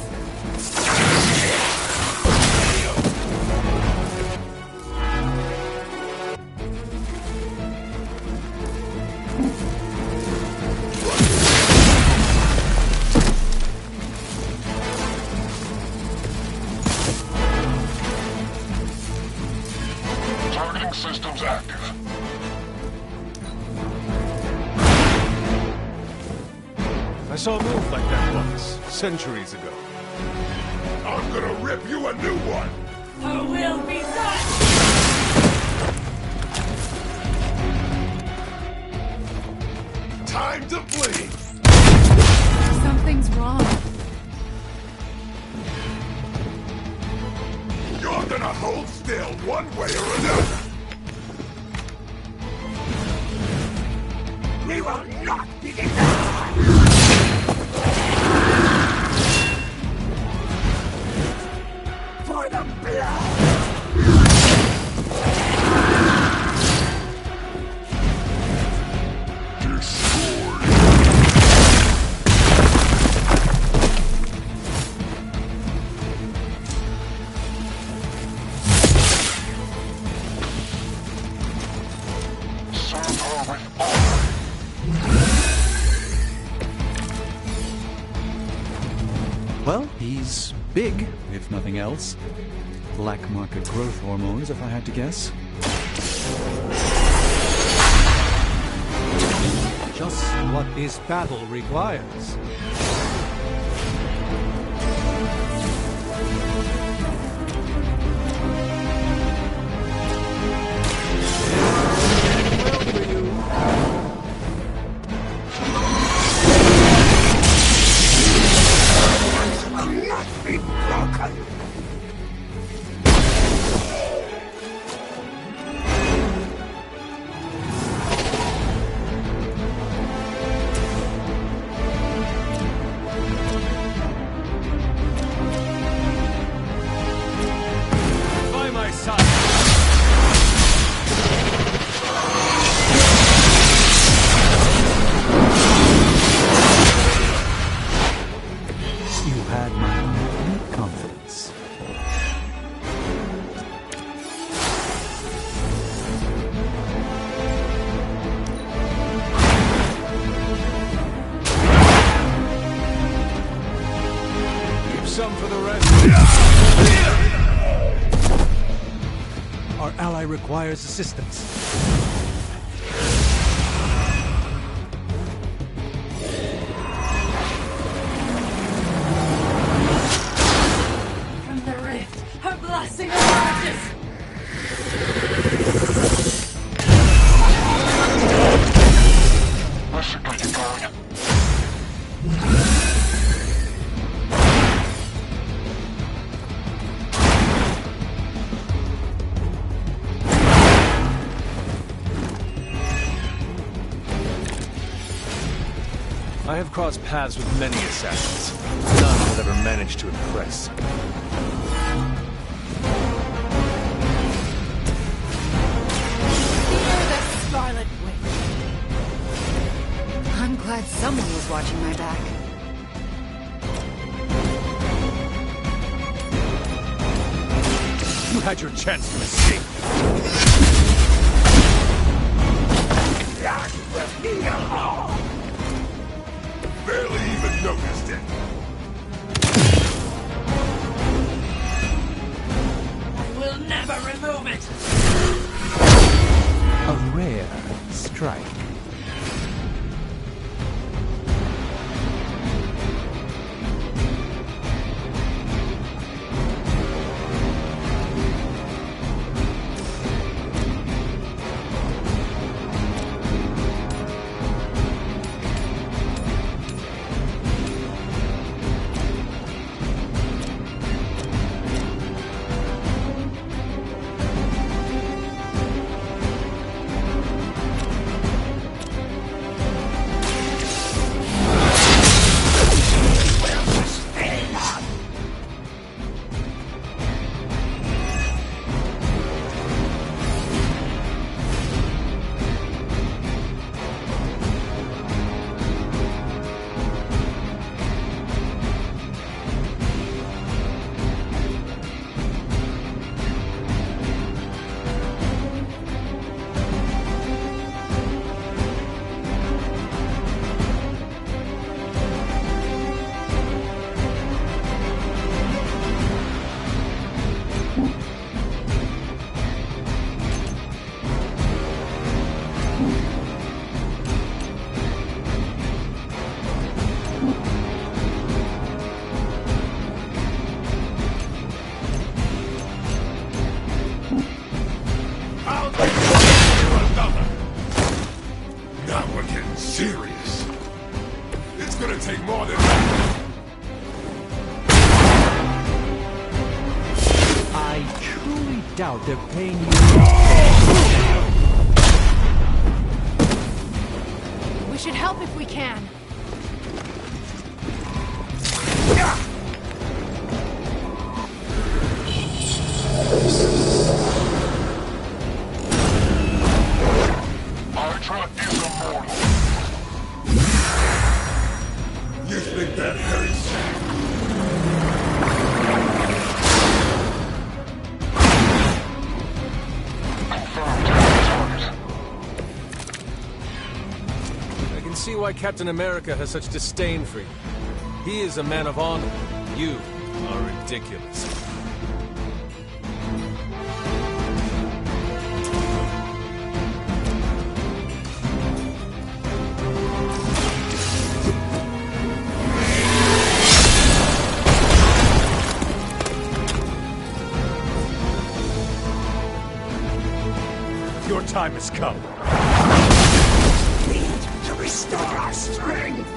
I saw a move like that once, centuries ago. I'm gonna rip you a new one! Who will be done? Time to bleed! Something's wrong. You're gonna hold still one way or another! We will not be denied! For the blood! Well, he's big, if nothing else. Black market growth hormones, if I had to guess. Just what this battle requires. By my side! You had my complete confidence. Keep some for the rest. Our ally requires assistance. From the rift, her blessing emerges! I have crossed paths with many assassins. None has ever managed to impress. Scarlet Witch. I'm glad someone was watching my back. You had your chance to escape. Barely even noticed it. I will never remove it! A rare strike. bother. I truly doubt they're paying you. We should help if we can. Hydra is immortal. You think that hurts? I can see why Captain America has such disdain for you. He is a man of honor. You are ridiculous. Your time has come. Need to restore our strength.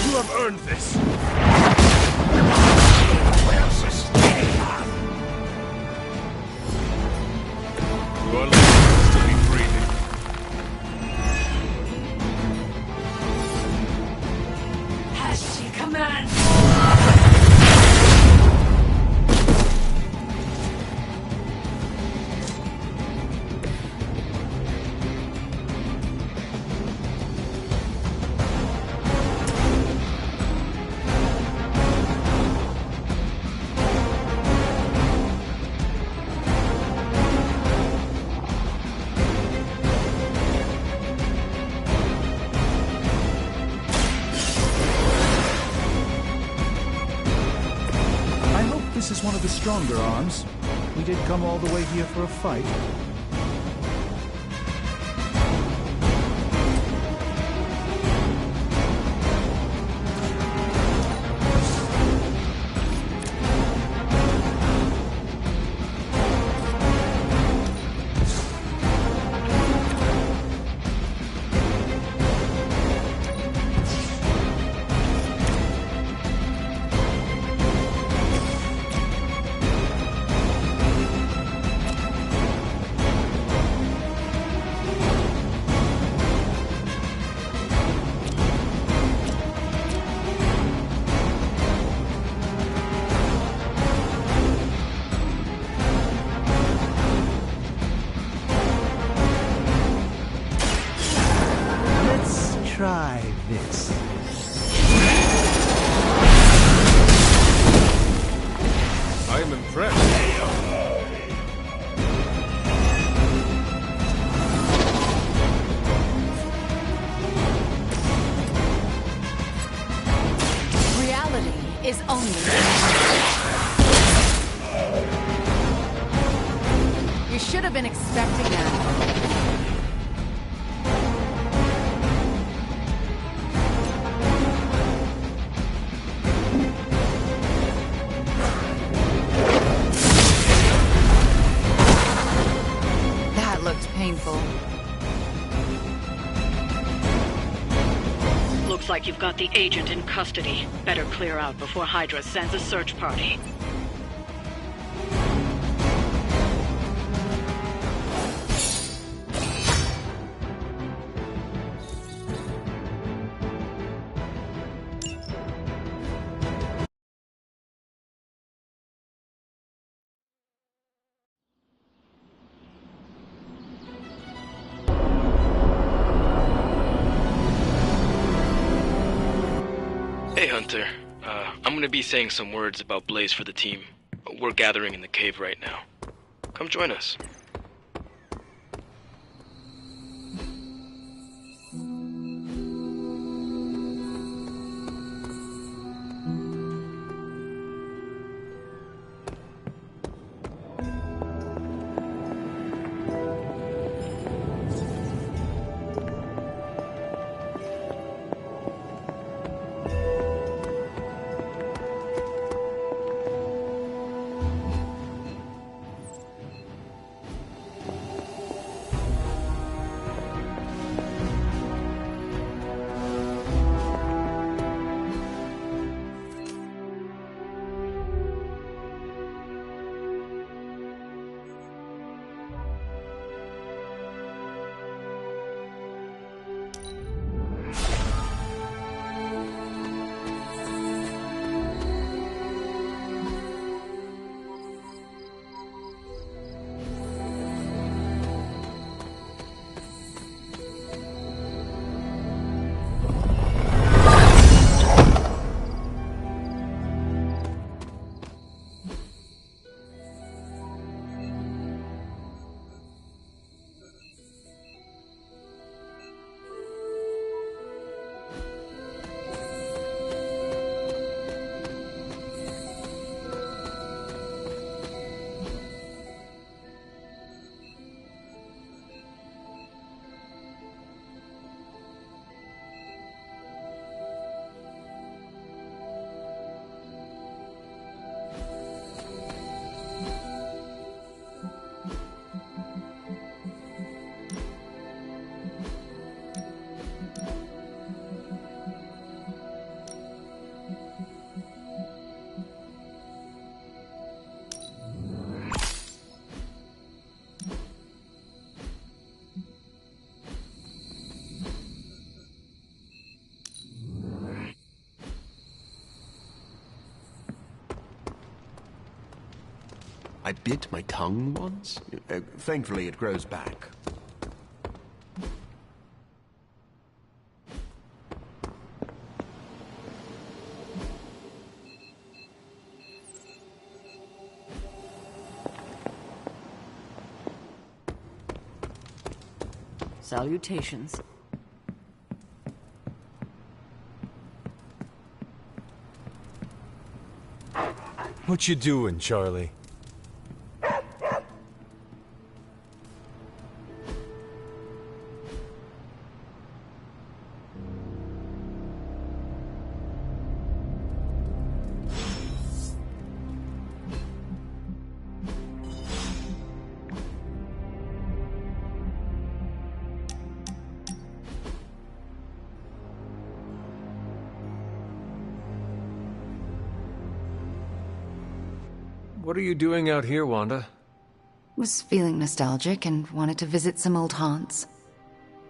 You have earned this. Your life will still be breathing. As she commands. I hope this is one of the stronger arms. We did come all the way here for a fight. Let's try this. I am impressed. Reality is only. You should have been expecting that. That looked painful. Looks like you've got the agent in custody. Better clear out before Hydra sends a search party. Hey, Hunter. I'm gonna be saying some words about Blaze for the team. We're gathering in the cave right now. Come join us. I bit my tongue once. Thankfully, it grows back. Salutations. What you doing, Charlie? What are you doing out here, Wanda? Was feeling nostalgic and wanted to visit some old haunts.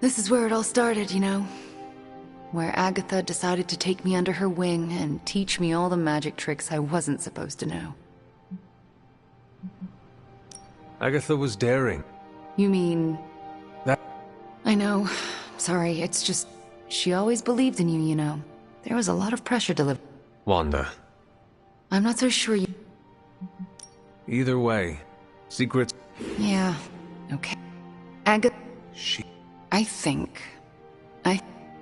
This is where it all started, you know. Where Agatha decided to take me under her wing and teach me all the magic tricks I wasn't supposed to know. Agatha was daring. You mean... That... I know. Sorry, it's just... She always believed in you, you know. There was a lot of pressure to live... Wanda. I'm not so sure you... Either way, secrets... Yeah, okay. Agatha... She... I think...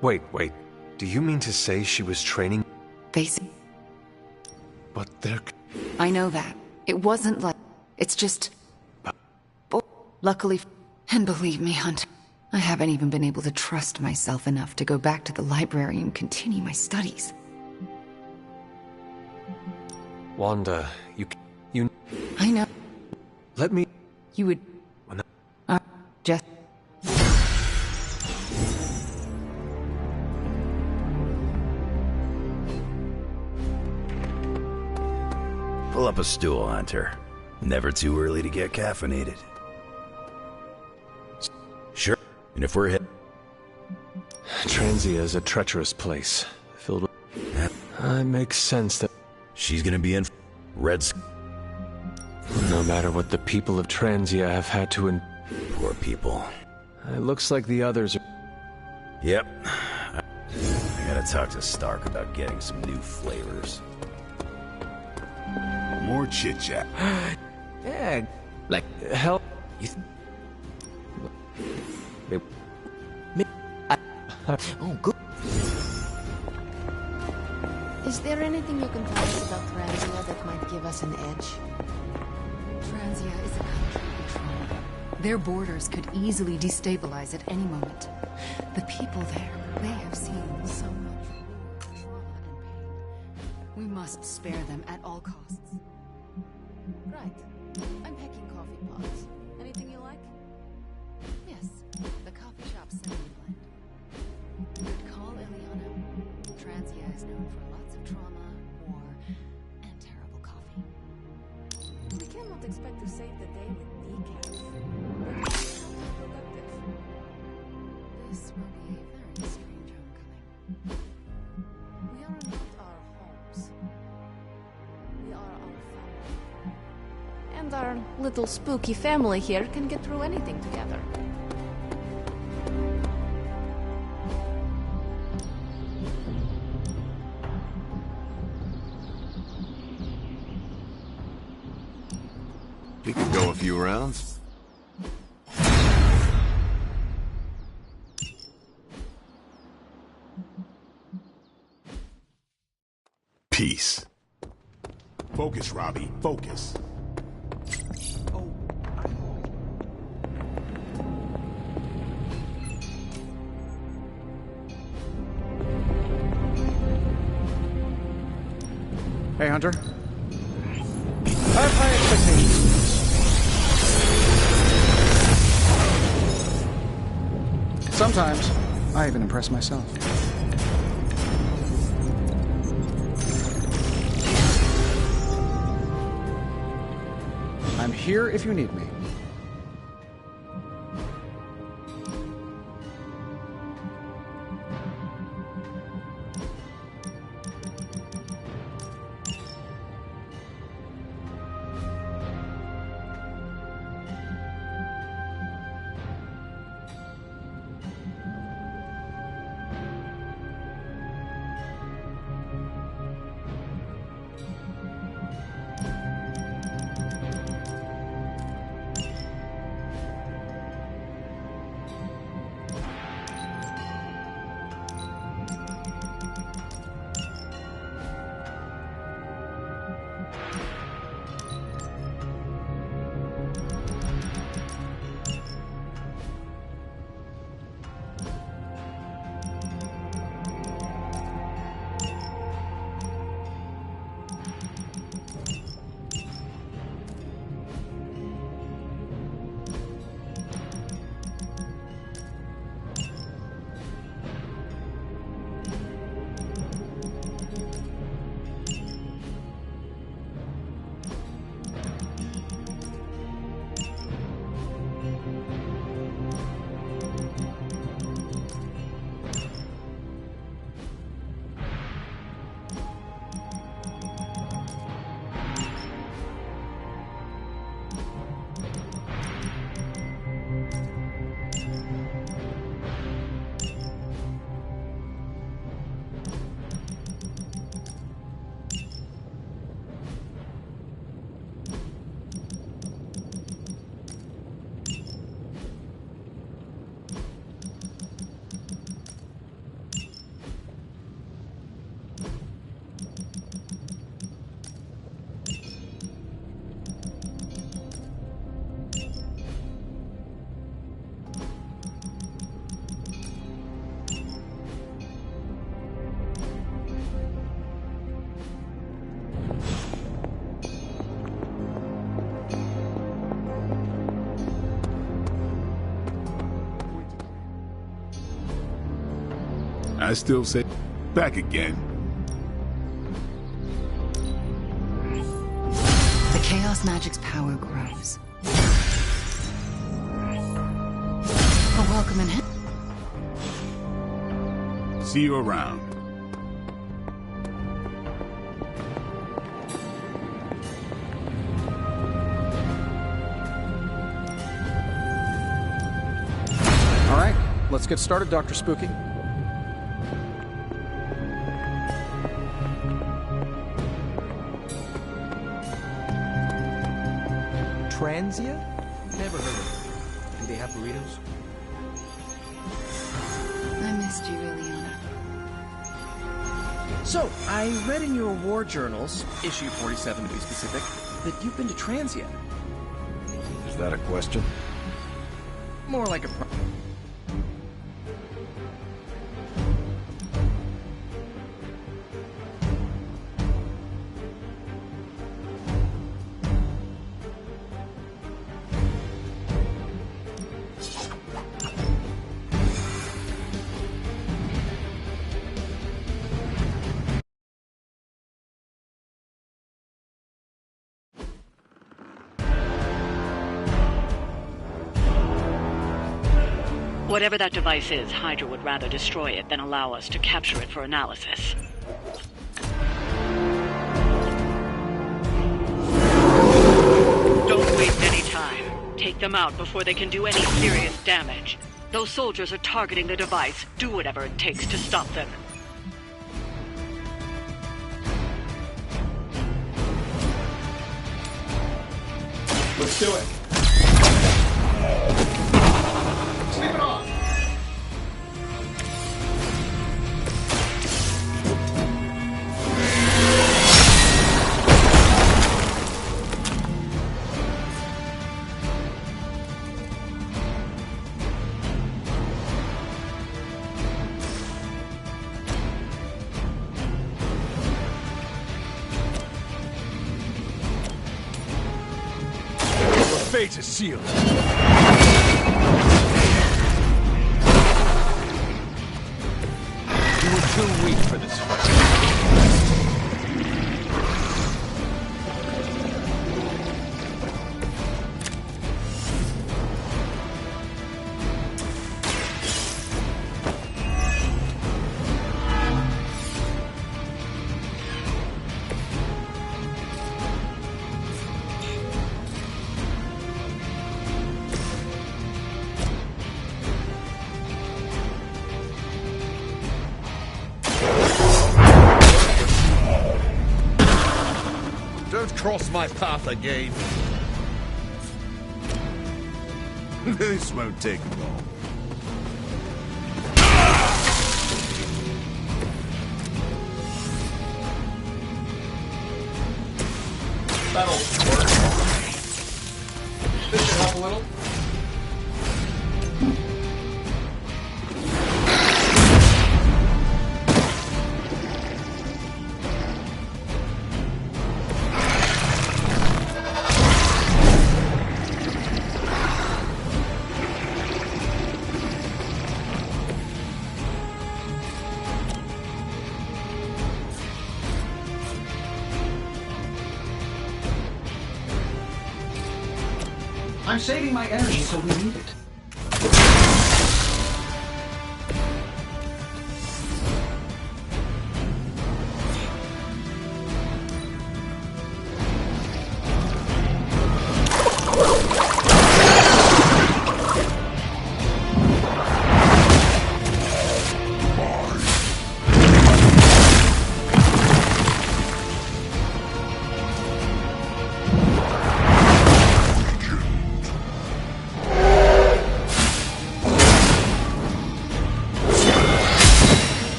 Wait. Do you mean to say she was training... Basic... But they're... I know that. It wasn't like... It's just... Luckily... And believe me, Hunt, I haven't even been able to trust myself enough to go back to the library and continue my studies. Wanda, you... I know. Let me... You would... just... Pull up a stool, Hunter. Never too early to get caffeinated. Sure. And if we're hit... Transia is a treacherous place, filled with... It makes sense that... She's gonna be in... Red... No matter what the people of Transia have had to Poor people. It looks like the others are... Yep. I gotta talk to Stark about getting some new flavors. More chit-chat. Yeah, like, hell... Oh, good. Is there anything you can tell us about Transia that might give us an edge? Transia is a country in trauma. Their borders could easily destabilize at any moment. The people there, they have seen so much war, trauma, and pain. We must spare them at all costs. Right. I'm packing coffee pods. Anything you like? Yes, the coffee shop cinnamon blend. Good call, Ileana. Transia is known for lots of trauma, war, and terrible coffee. We cannot expect to save the day with decaf. But it's counterproductive. This will be a very strange homecoming. We are not our homes. We are our family. And our little spooky family here can get through anything together. We could go a few rounds. Peace. Focus, Robbie. Focus. Hey, Hunter. I have high expectations. Sometimes, I even impress myself. I'm here if you need me. I still say, back again. The Chaos Magic's power grows. A welcome in him. See you around. All right, let's get started, Dr. Spooky. Transia? Never heard of them. Do they have burritos? I missed you, Ileana. So, I read in your war journals, issue 47 to be specific, that you've been to Transia. Is that a question? More like a Whatever that device is, Hydra would rather destroy it than allow us to capture it for analysis. Don't waste any time. Take them out before they can do any serious damage. Those soldiers are targeting the device. Do whatever it takes to stop them. Let's do it. Sleep it off. Your fate is sealed. You were too weak for this fight. Don't cross my path again. This won't take long. That'll work. This should help a little. I'm saving my energy so we need it.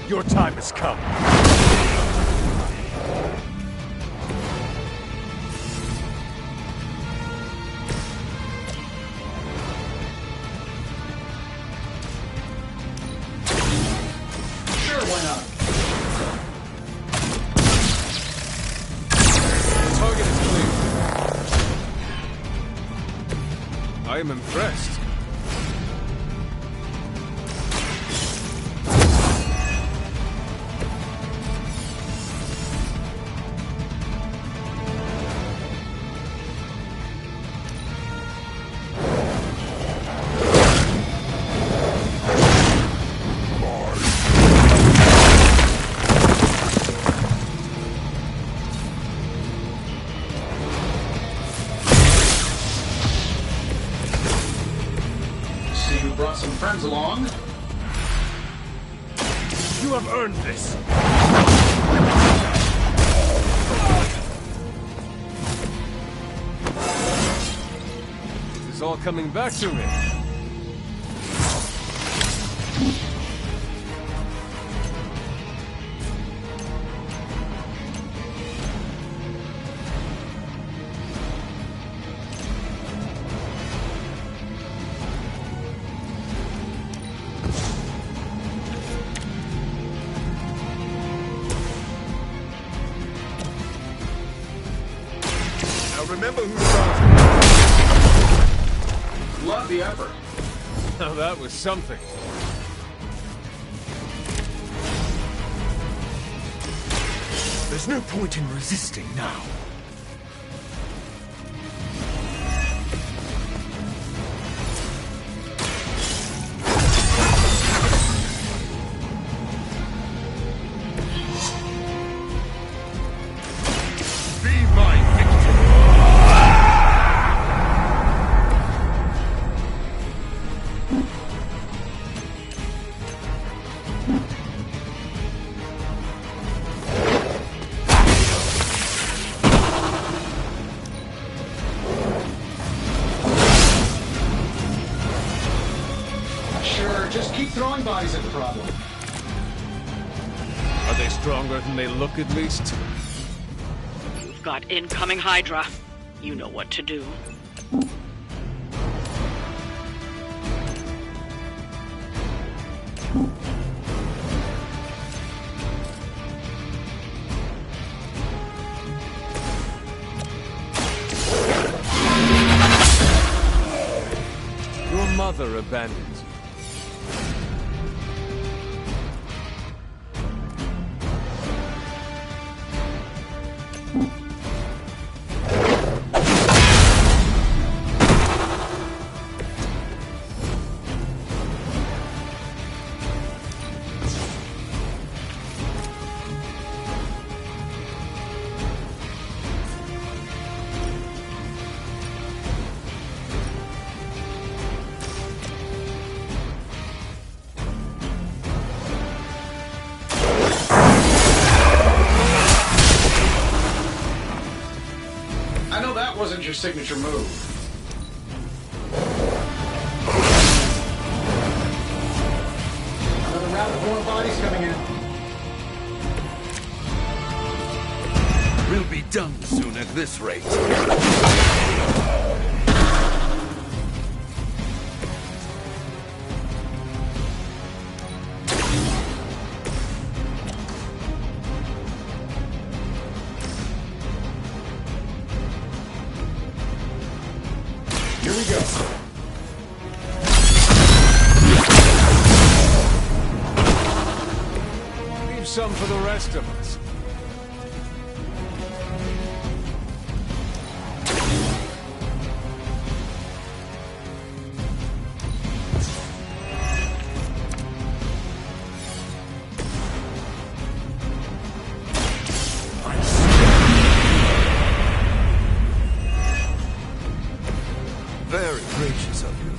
Your time has come. Sure, why not? The target is clear. I am impressed. comes along. You have earned this. This is all coming back to me. Remember who started. Love the effort. Now that was something. There's no point in resisting now. Just keep throwing bodies at the problem. Are they stronger than they look, at least? You've got incoming Hydra. You know what to do. Your mother abandons you. I know that wasn't your signature move. Another round of more bodies coming in. We'll be done soon at this rate. Here we go. Leave some for the rest of us. Very gracious of you.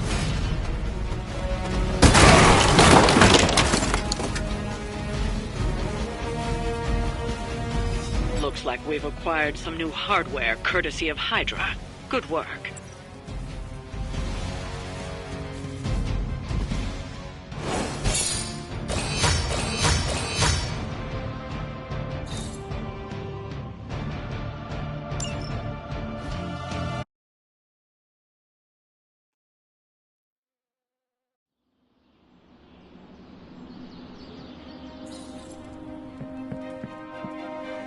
Looks like we've acquired some new hardware courtesy of Hydra. Good work.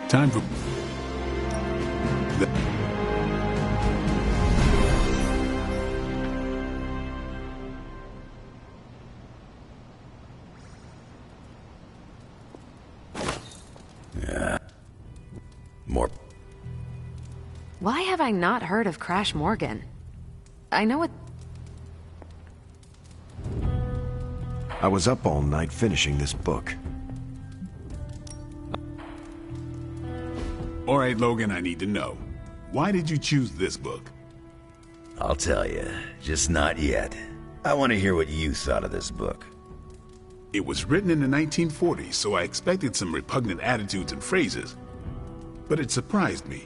Time for... Yeah. More. Why have I not heard of Crash Morgan? I know it... I was up all night finishing this book. All right, Logan, I need to know. Why did you choose this book? I'll tell you, just not yet. I want to hear what you thought of this book. It was written in the 1940s, so I expected some repugnant attitudes and phrases. But it surprised me.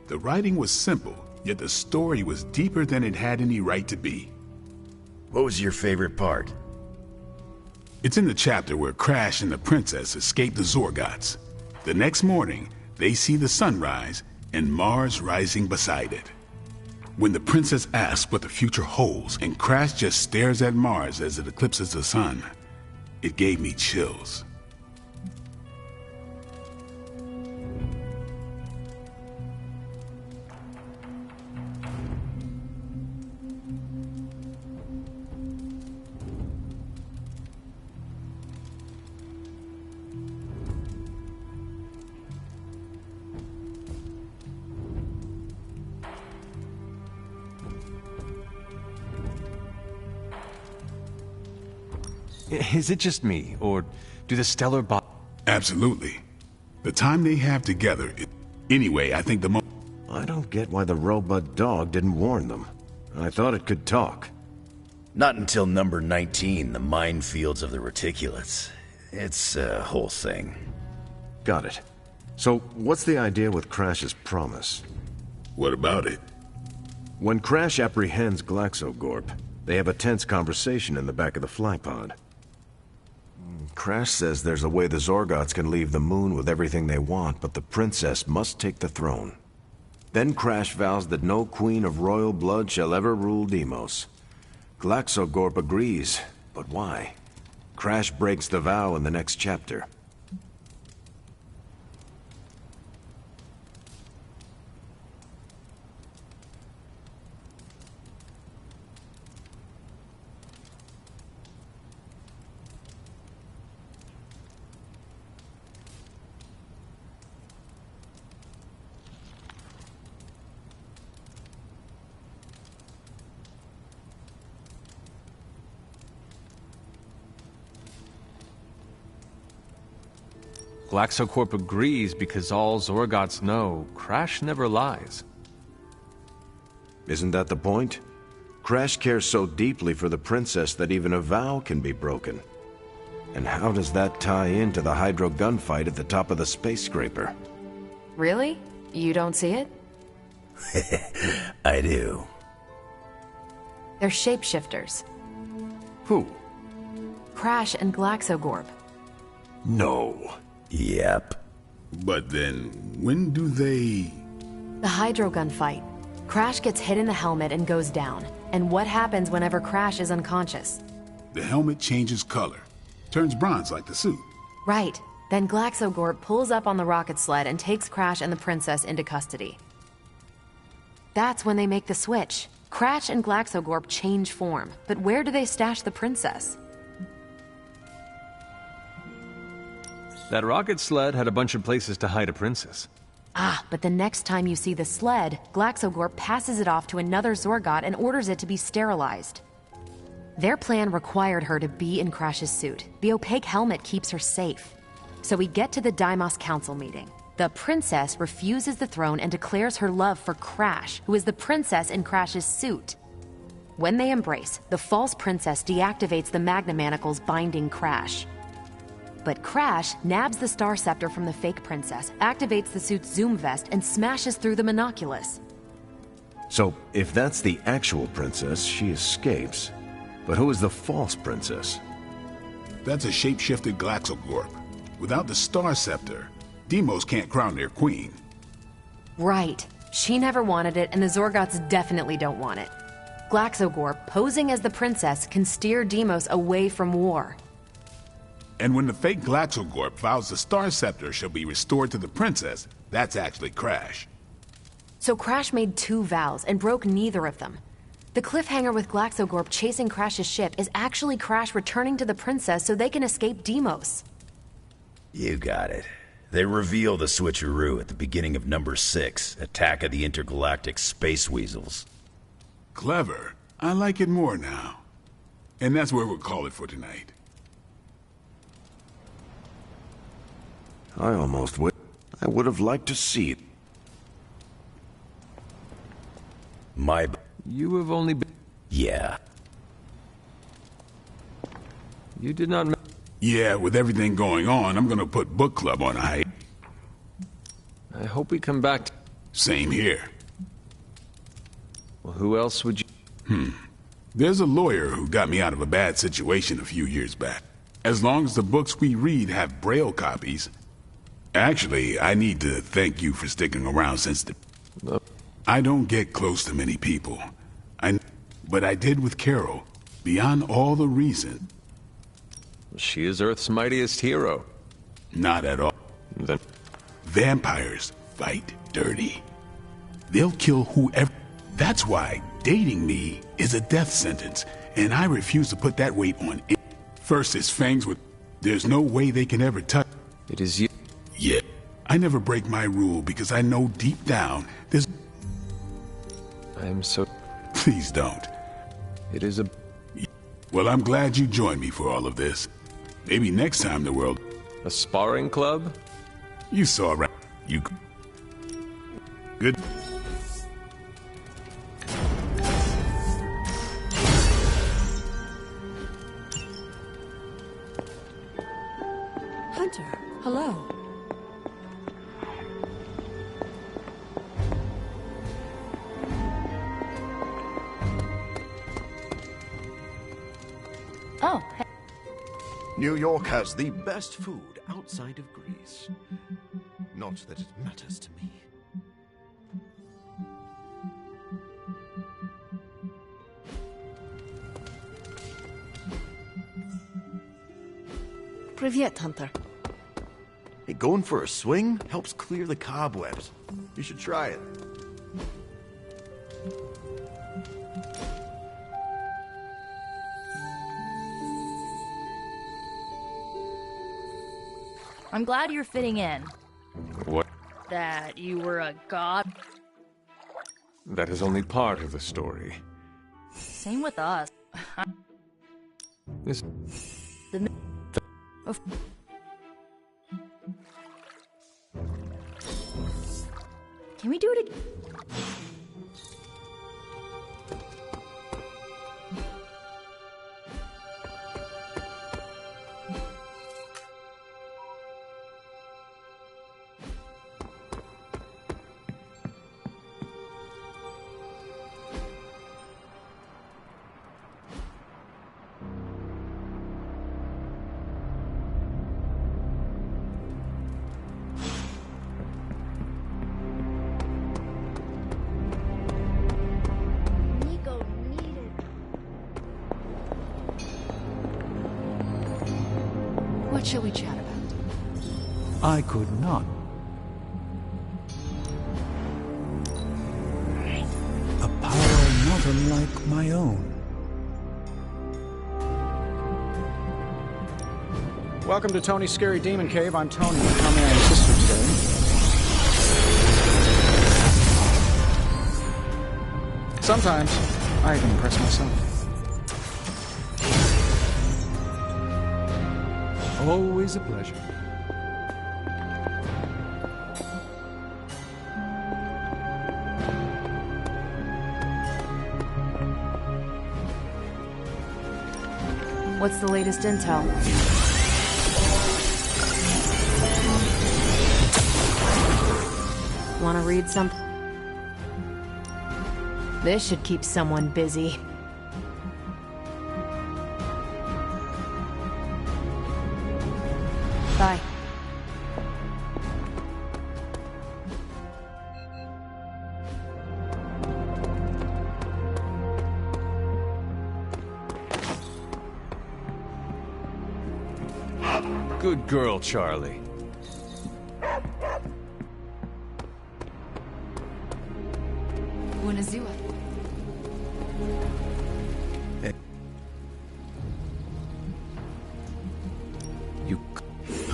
The writing was simple, yet the story was deeper than it had any right to be. What was your favorite part? It's in the chapter where Crash and the princess escape the Zorgots. The next morning, they see the sun rise and Mars rising beside it. When the princess asks what the future holds and Crash just stares at Mars as it eclipses the sun, it gave me chills. Is it just me, or do the stellar Absolutely. The time they have together... Anyway, I think the I don't get why the robot dog didn't warn them. I thought it could talk. Not until number 19, the minefields of the reticulates. It's a whole thing. Got it. So, what's the idea with Crash's promise? What about it? When Crash apprehends Glaxogorp, they have a tense conversation in the back of the flypod. Crash says there's a way the Zorgots can leave the moon with everything they want, but the princess must take the throne. Then Crash vows that no queen of royal blood shall ever rule Deimos. Glaxogorp agrees, but why? Crash breaks the vow in the next chapter. Glaxocorp agrees because all Zorgots know Crash never lies. Isn't that the point? Crash cares so deeply for the princess that even a vow can be broken. And how does that tie into the Hydro gunfight at the top of the space scraper? Really? You don't see it? I do. They're shapeshifters. Who? Crash and Glaxogorp. No. Yep. But then, when do they... The Hydro gunfight. Crash gets hit in the helmet and goes down. And what happens whenever Crash is unconscious? The helmet changes color. Turns bronze like the suit. Right. Then Glaxogorp pulls up on the rocket sled and takes Crash and the princess into custody. That's when they make the switch. Crash and Glaxogorp change form. But where do they stash the princess? That rocket sled had a bunch of places to hide a princess. Ah, but the next time you see the sled, Glaxogorp passes it off to another Zorgot and orders it to be sterilized. Their plan required her to be in Crash's suit. The opaque helmet keeps her safe. So we get to the Deimos Council meeting. The princess refuses the throne and declares her love for Crash, who is the princess in Crash's suit. When they embrace, the false princess deactivates the Magna Manacles binding Crash. But Crash nabs the Star Scepter from the fake princess, activates the suit's zoom vest, and smashes through the monoculus. So, if that's the actual princess, she escapes. But who is the false princess? That's a shape-shifted Glaxogorp. Without the Star Scepter, Deimos can't crown their queen. Right. She never wanted it, and the Zorgots definitely don't want it. Glaxogorp, posing as the princess, can steer Deimos away from war. And when the fake Glaxogorp vows the Star Scepter shall be restored to the princess, that's actually Crash. So Crash made two vows and broke neither of them. The cliffhanger with Glaxogorp chasing Crash's ship is actually Crash returning to the princess so they can escape Deimos. You got it. They reveal the switcheroo at the beginning of number 6, Attack of the Intergalactic Space Weasels. Clever. I like it more now. And that's where we'll call it for tonight. I would have liked to see it. My... You have only been... Yeah. You did not... Yeah, with everything going on, I'm gonna put book club on a I hope we come back to... Same here. Well, who else would you... There's a lawyer who got me out of a bad situation a few years back. As long as the books we read have Braille copies. Actually, I need to thank you for sticking around since the... I don't get close to many people. But I did with Carol, beyond all the reason. She is Earth's mightiest hero. Not at all. Then... Vampires fight dirty. They'll kill whoever... That's why dating me is a death sentence, and I refuse to put that weight on it. First, his fangs would... There's no way they can ever touch... It is you... Yeah. I never break my rule because I know deep down there's... I am so... Please don't. It is a... Well, I'm glad you joined me for all of this. Maybe next time the world... A sparring club? You saw right... You... Good... Hunter, hello. Oh, hey. New York has the best food outside of Greece. Not that it matters to me. Привет, Hunter. Hey, going for a swing helps clear the cobwebs. You should try it. I'm glad you're fitting in. What? That you were a god. That is only part of the story. Same with us. This... Can we do it again? What shall we chat about? I could not. A power not unlike my own. Welcome to Tony's Scary Demon Cave. I'm Tony. How may I assist you today? Sometimes I even impress myself. Always a pleasure. What's the latest intel? Want to read something? This should keep someone busy. Bye. Good girl, Charlie. Unaziwa.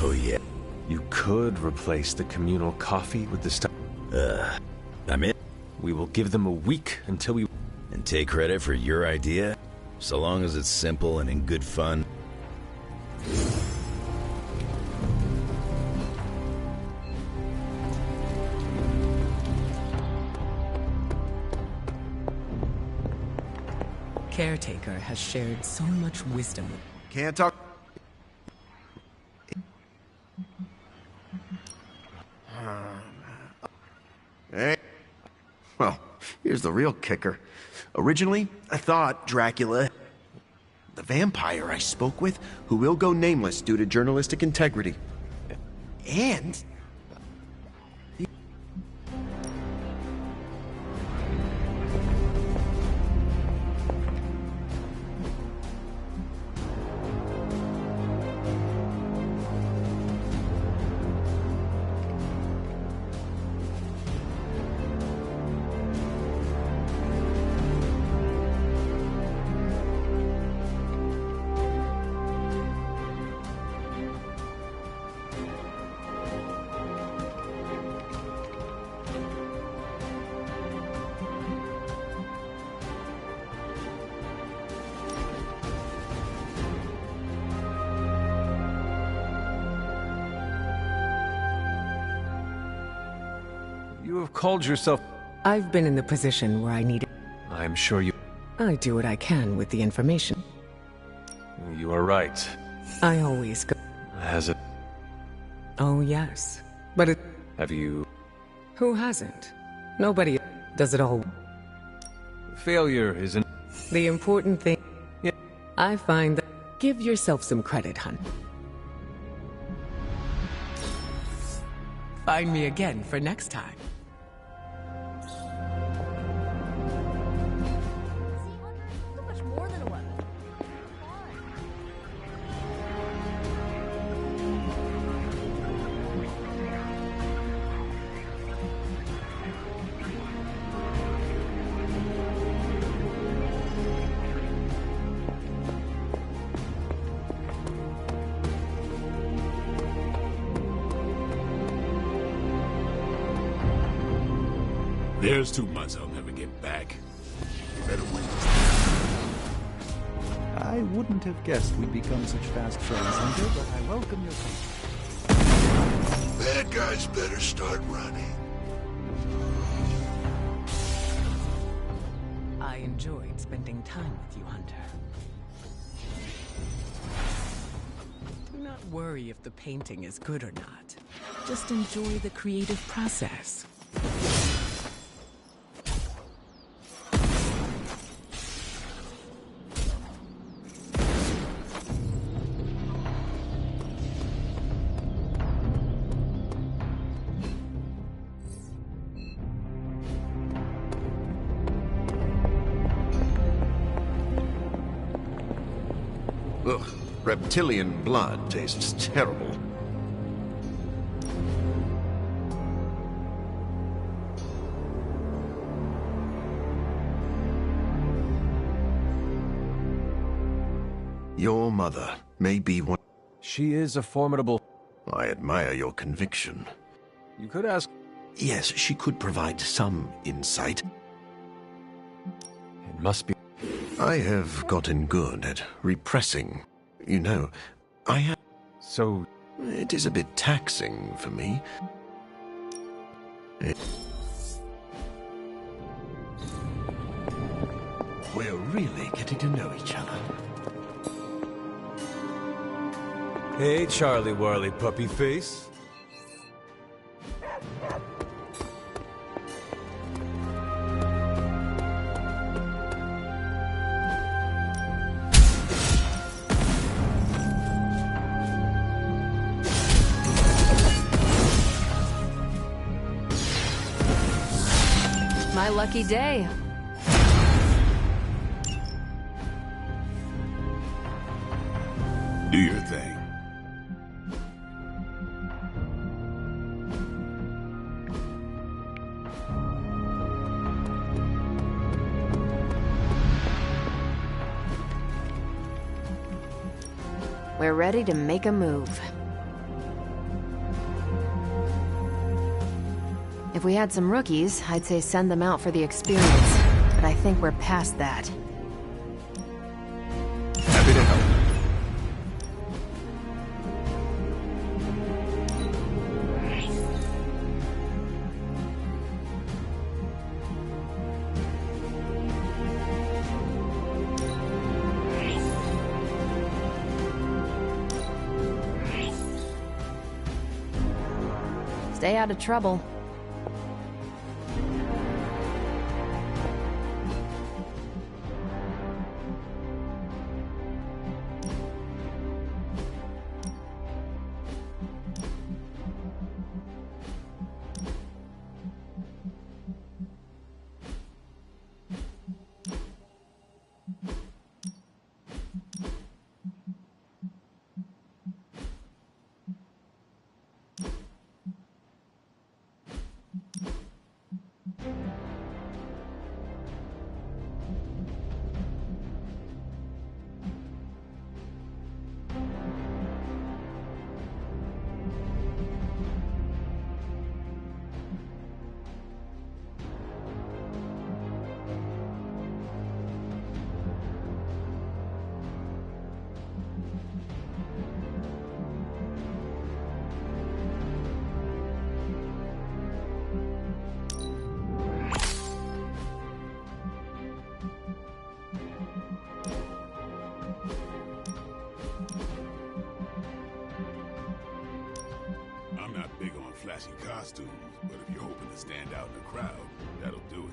Oh, yeah. You could replace the communal coffee with the stuff. I'm in. We will give them a week until we... And take credit for your idea, so long as it's simple and in good fun. Caretaker has shared so much wisdom with... Can't talk... Hey. Well, here's the real kicker. Originally, I thought Dracula... The vampire I spoke with, who will go nameless due to journalistic integrity. And... You have called yourself... I've been in the position where I need it. I'm sure you... I do what I can with the information. You are right. I always go... Has it... Oh, yes. But it... Have you... Who hasn't? Nobody does it all. Failure isn't... The important thing... Yeah. I find that... Give yourself some credit, hun. Find me again for next time. There's 2 months I'll never get back. Better win this. I wouldn't have guessed we'd become such fast friends, Hunter, but I welcome your company. Bad guys better start running. I enjoyed spending time with you, Hunter. Do not worry if the painting is good or not. Just enjoy the creative process. Ugh, reptilian blood tastes terrible. Your mother may be one... She is a formidable... I admire your conviction. You could ask... Yes, she could provide some insight. It must be... I have gotten good at repressing. You know, I have... So... It is a bit taxing for me. We're really getting to know each other. Hey, Charlie Warley puppy face. My lucky day. Do your thing. We're ready to make a move. If we had some rookies, I'd say send them out for the experience. But I think we're past that. Happy to help. Stay out of trouble. stand out in a crowd. That'll do it.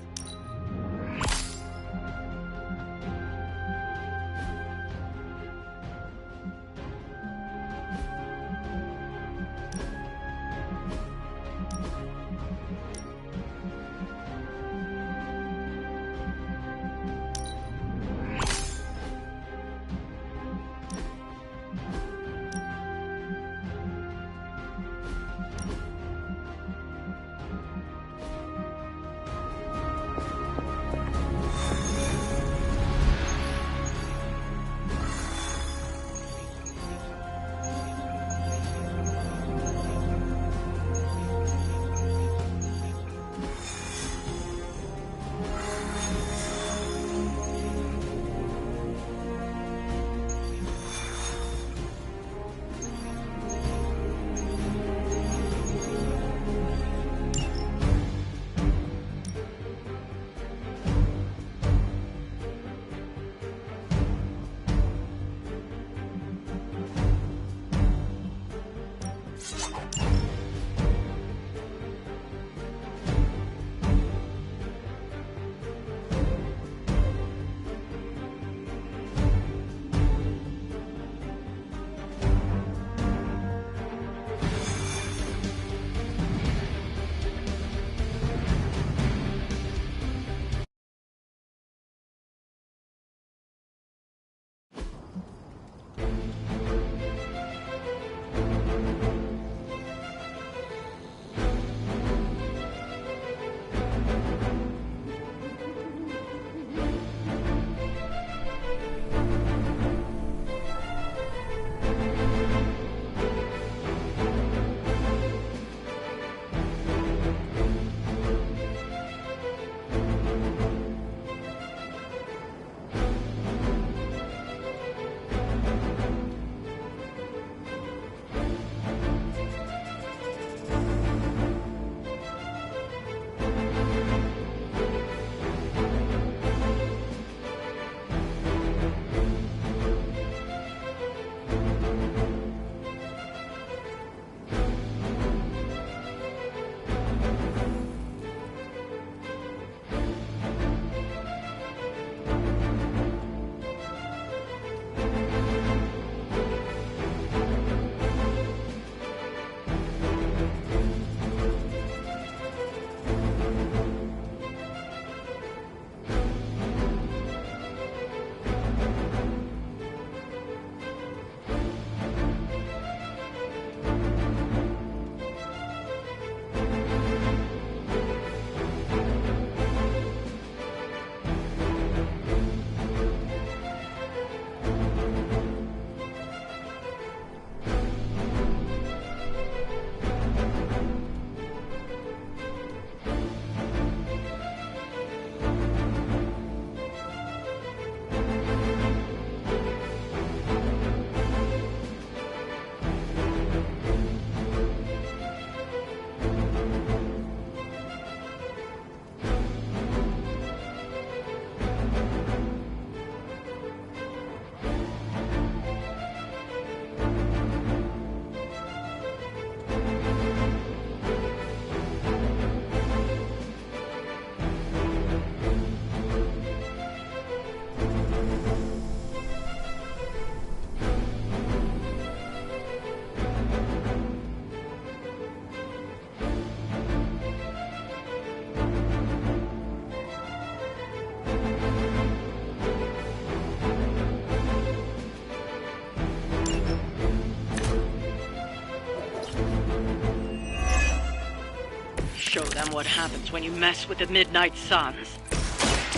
Show them what happens when you mess with the Midnight Suns.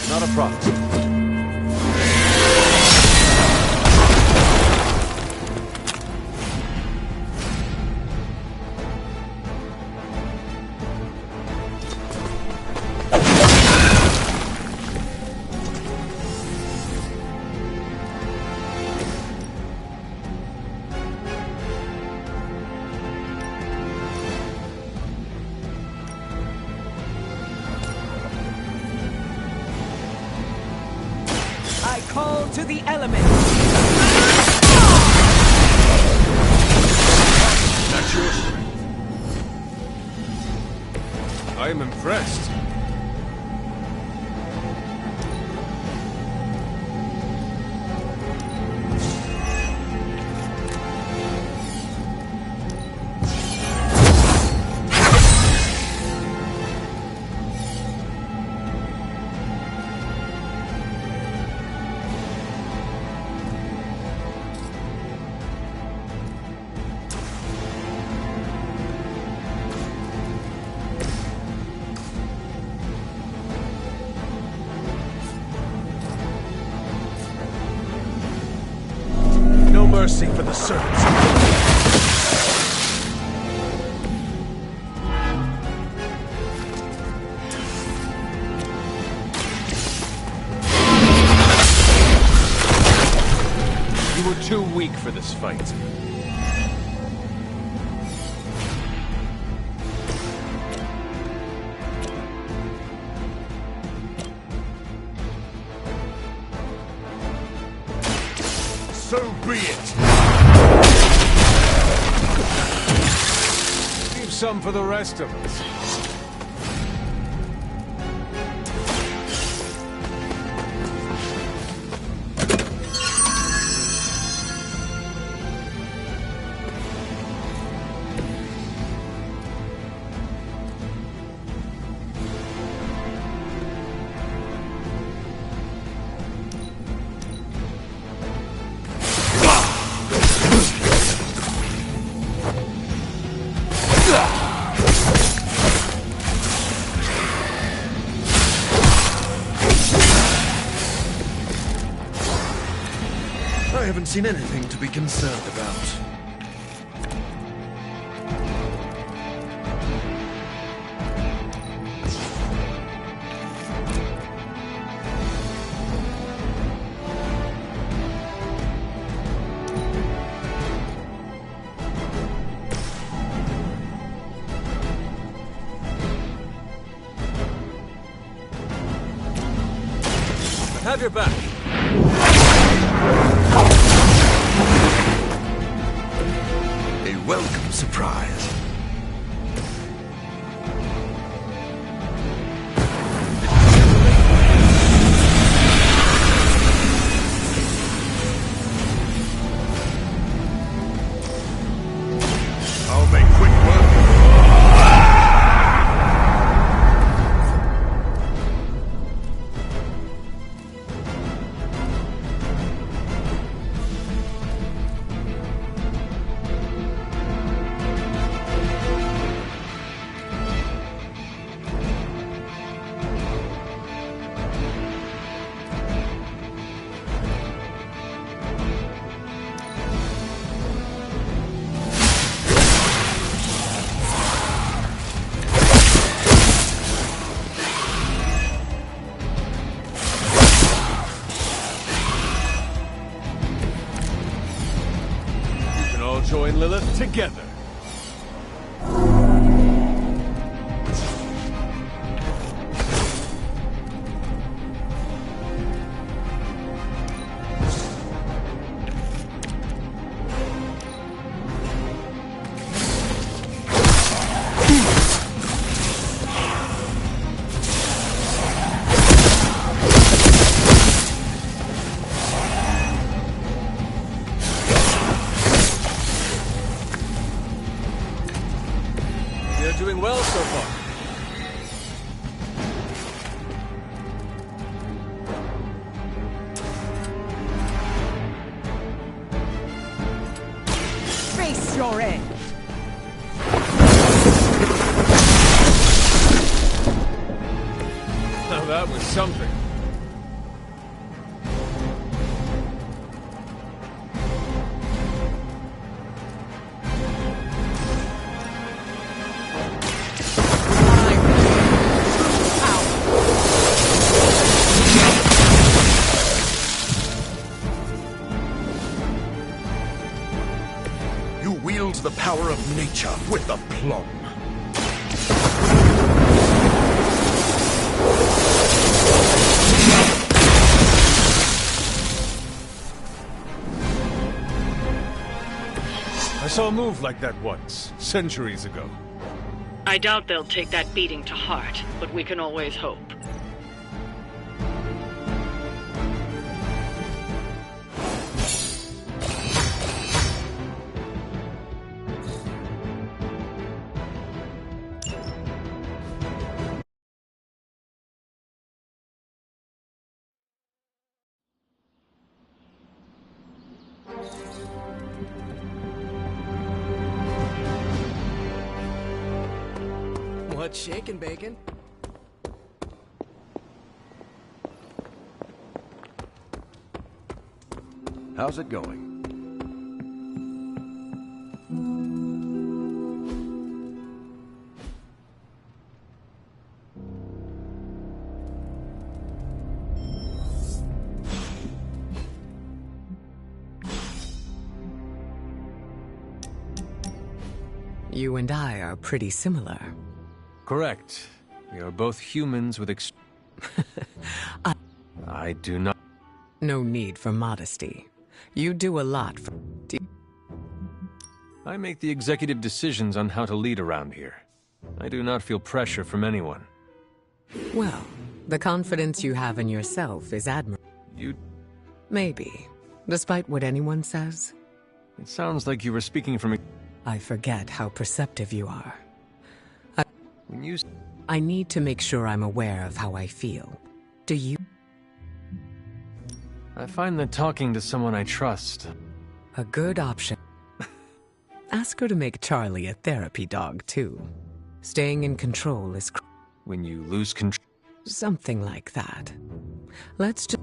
Not a problem. Call to the elements. I am Rest. Mercy for the servants. You were too weak for this fight. So be it! Leave some for the rest of us. I haven't seen anything to be concerned about. Have your back. A welcome surprise. I'll make quick work. Join Lilith together. You're doing well so far. Face your end. Now that was something. You wield the power of nature with aplomb. I saw a move like that once, centuries ago. I doubt they'll take that beating to heart, but we can always hope. What's shaking, Bacon? How's it going? You and I are pretty similar. Correct. We are both humans with I do not... No need for modesty. You do a lot for... I make the executive decisions on how to lead around here. I do not feel pressure from anyone. Well, the confidence you have in yourself is admirable. You... Maybe. Despite what anyone says. It sounds like you were speaking from... I forget how perceptive you are. When you... I need to make sure I'm aware of how I feel. Do you? I find that talking to someone I trust... A good option. Ask her to make Charlie a therapy dog, too. Staying in control is... When you lose control... Something like that. Let's just...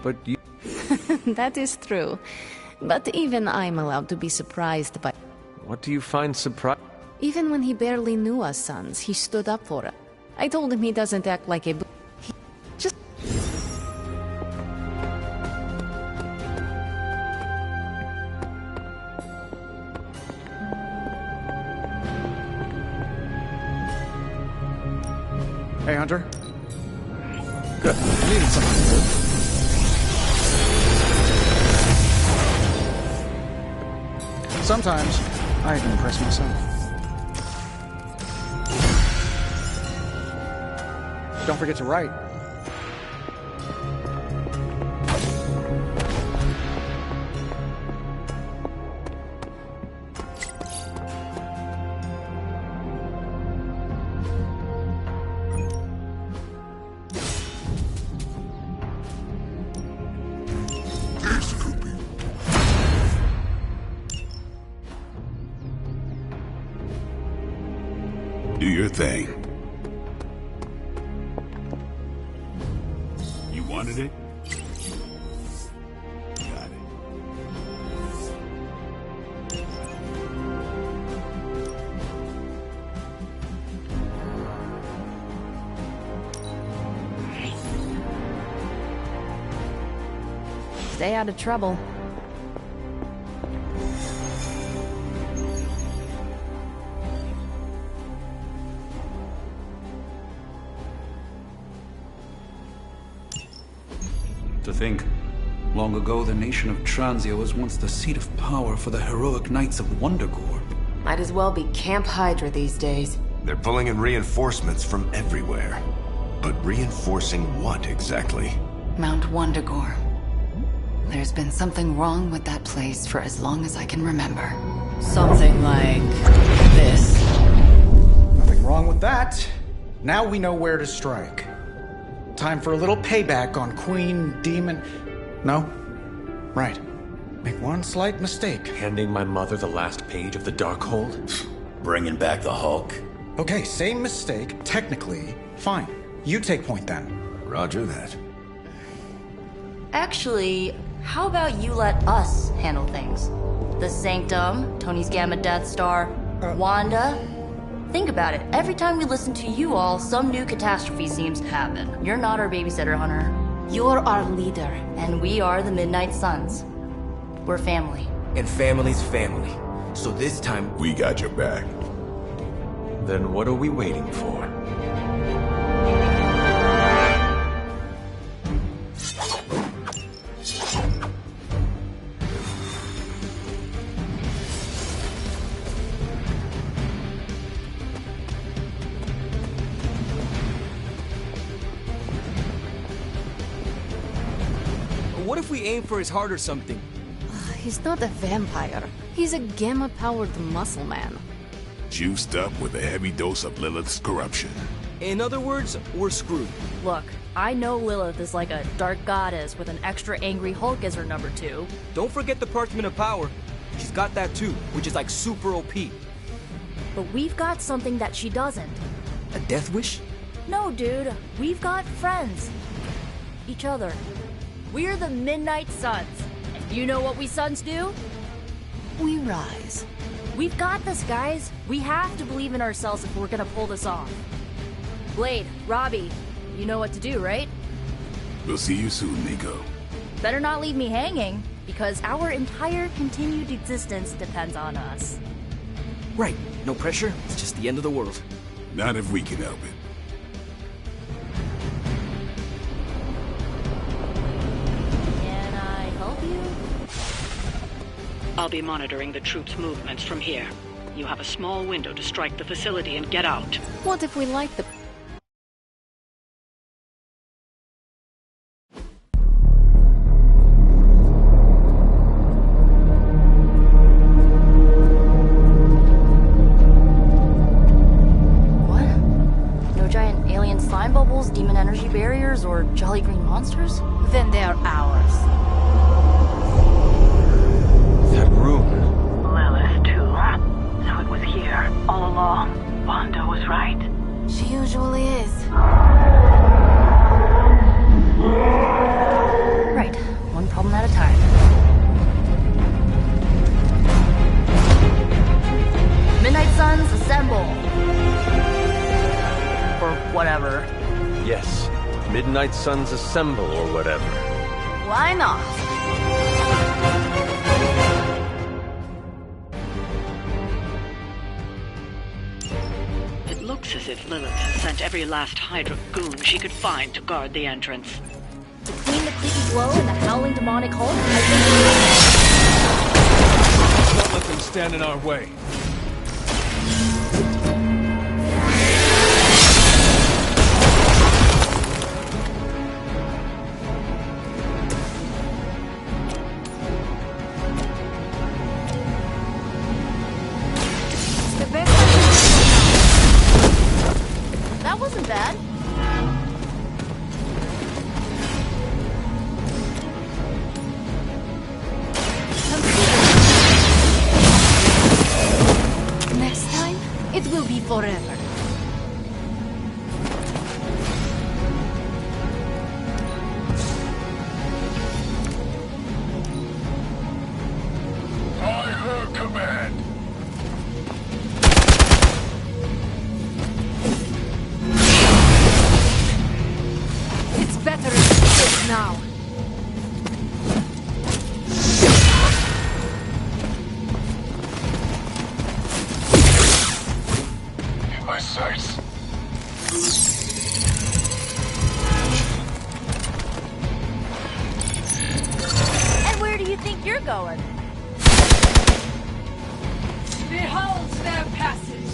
But you... That is true. But even I'm allowed to be surprised by... What do you find surprising? Even when he barely knew us sons, he stood up for us. I told him he doesn't act like a... He just... Hey, Hunter. Good. I needed something. Sometimes, I can impress myself. Don't forget to write. Do your thing. You wanted it? Got it. Stay out of trouble. To think, long ago the nation of Transia was once the seat of power for the heroic knights of Wundagore. Might as well be Camp Hydra these days. They're pulling in reinforcements from everywhere. But reinforcing what exactly? Mount Wundagore. There's been something wrong with that place for as long as I can remember. Something like this. Nothing wrong with that. Now we know where to strike. Time for a little payback on Queen Demon... No? Right. Make one slight mistake. Handing my mother the last page of the Darkhold? Bringing back the Hulk? Okay, same mistake. Technically, fine. You take point then. Roger that. Actually, how about you let us handle things? The Sanctum, Tony's Gamma Death Star, Wanda. Think about it. Every time we listen to you all, some new catastrophe seems to happen. You're not our babysitter, Hunter. You're our leader, and we are the Midnight Suns. We're family. And family's family. So this time, we got your back. Then what are we waiting for? what if we aim for his heart or something? He's not a vampire. He's a gamma-powered muscle man. Juiced up with a heavy dose of Lilith's corruption. In other words, we're screwed. Look, I know Lilith is like a dark goddess with an extra angry Hulk as her number 2. Don't forget the Parchment of Power. She's got that too, which is like super OP. But we've got something that she doesn't. A death wish? No, dude. We've got friends. Each other. We're the Midnight Suns. And you know what we Suns do? We rise. We've got this, guys. We have to believe in ourselves if we're gonna pull this off. Blade, Robbie, you know what to do, right? We'll see you soon, Nico. Better not leave me hanging, because our entire continued existence depends on us. Right. No pressure. It's just the end of the world. Not if we can help it. Can I help you? I'll be monitoring the troops' movements from here. You have a small window to strike the facility and get out. What if we light the... Slime bubbles, demon energy barriers, or jolly green monsters? Then they're ours. That room. Lilith, too. So it was here, all along. Wanda was right. She usually is. Right. One problem at a time. Midnight Suns, assemble! Or whatever. Yes. Midnight Suns assemble or whatever. Why not? It looks as if Lilith has sent every last Hydra goon she could find to guard the entrance. Between the creepy glow and the howling demonic Hulk, I think... Don't let them stand in our way. That wasn't bad. Next time, it will be forever. I heard command. It's better if it's now. In my sights. And where do you think you're going? Behold their passage.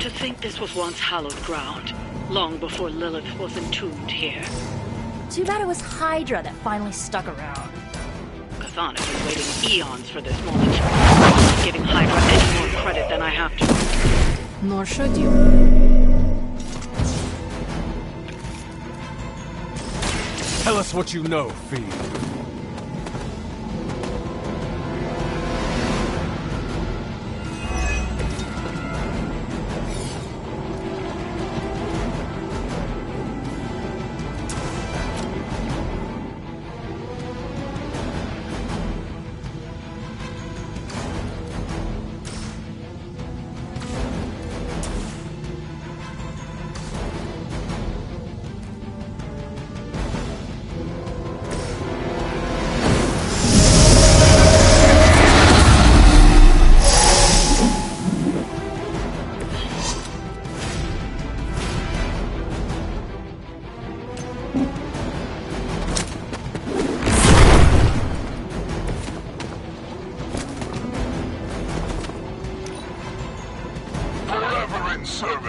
To think this was once hallowed ground, long before Lilith was entombed here. Too bad it was Hydra that finally stuck around. Chthon has been waiting eons for this moment. I'm not giving Hydra any more credit than I have to. Nor should you. Tell us what you know, Fiend.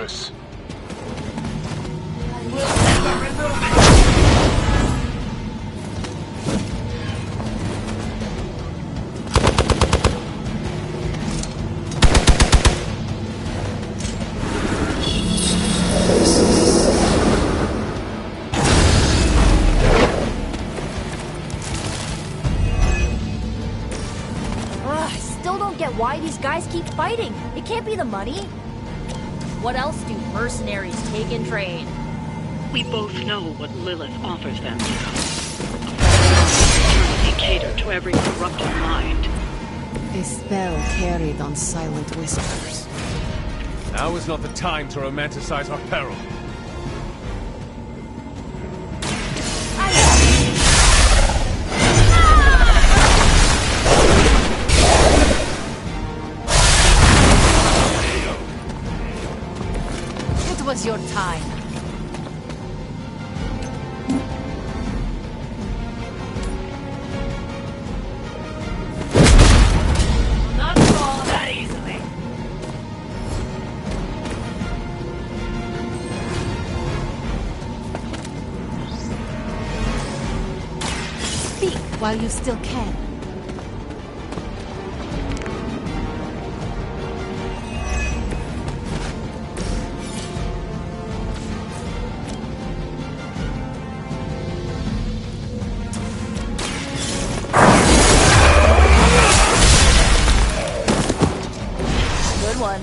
purpose. Why these guys keep fighting? It can't be the money. What else do mercenaries take in trade? We both know what Lilith offers them. They cater to every corrupted mind. A spell carried on silent whispers. Now is not the time to romanticize our peril. It was your time. Not fall that easily. Speak while you still can. One.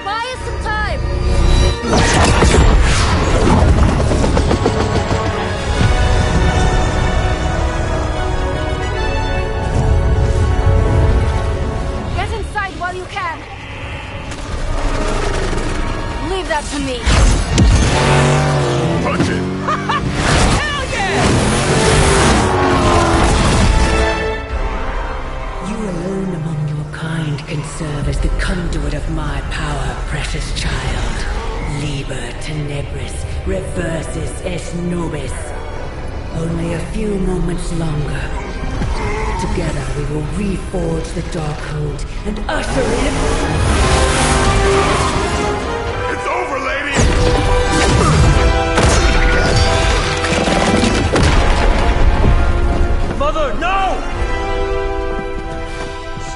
Buy us some time. Get inside while you can. Leave that to me. Punch it! Hell yeah! You alone among your kind can serve as the conduit of my power, precious child. Liber tenebris reversus es nobis. Only a few moments longer. Together we will reforge the Darkhold and usher in... It's over, lady! Mother, no!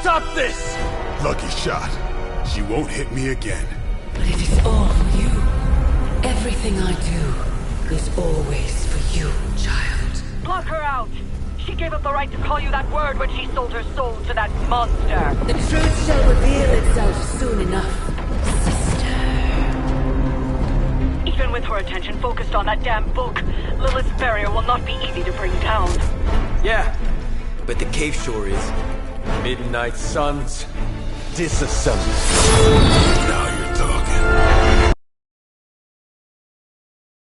Stop this! Lucky shot. She won't hit me again. But it is all for you. Everything I do is always for you, child. Block her out! She gave up the right to call you that word when she sold her soul to that monster. The truth shall reveal itself soon enough, sister. Even with her attention focused on that damn book, Lilith's barrier will not be easy to bring down. Yeah, but the cave sure is. Midnight suns, disassemble. Now you're talking.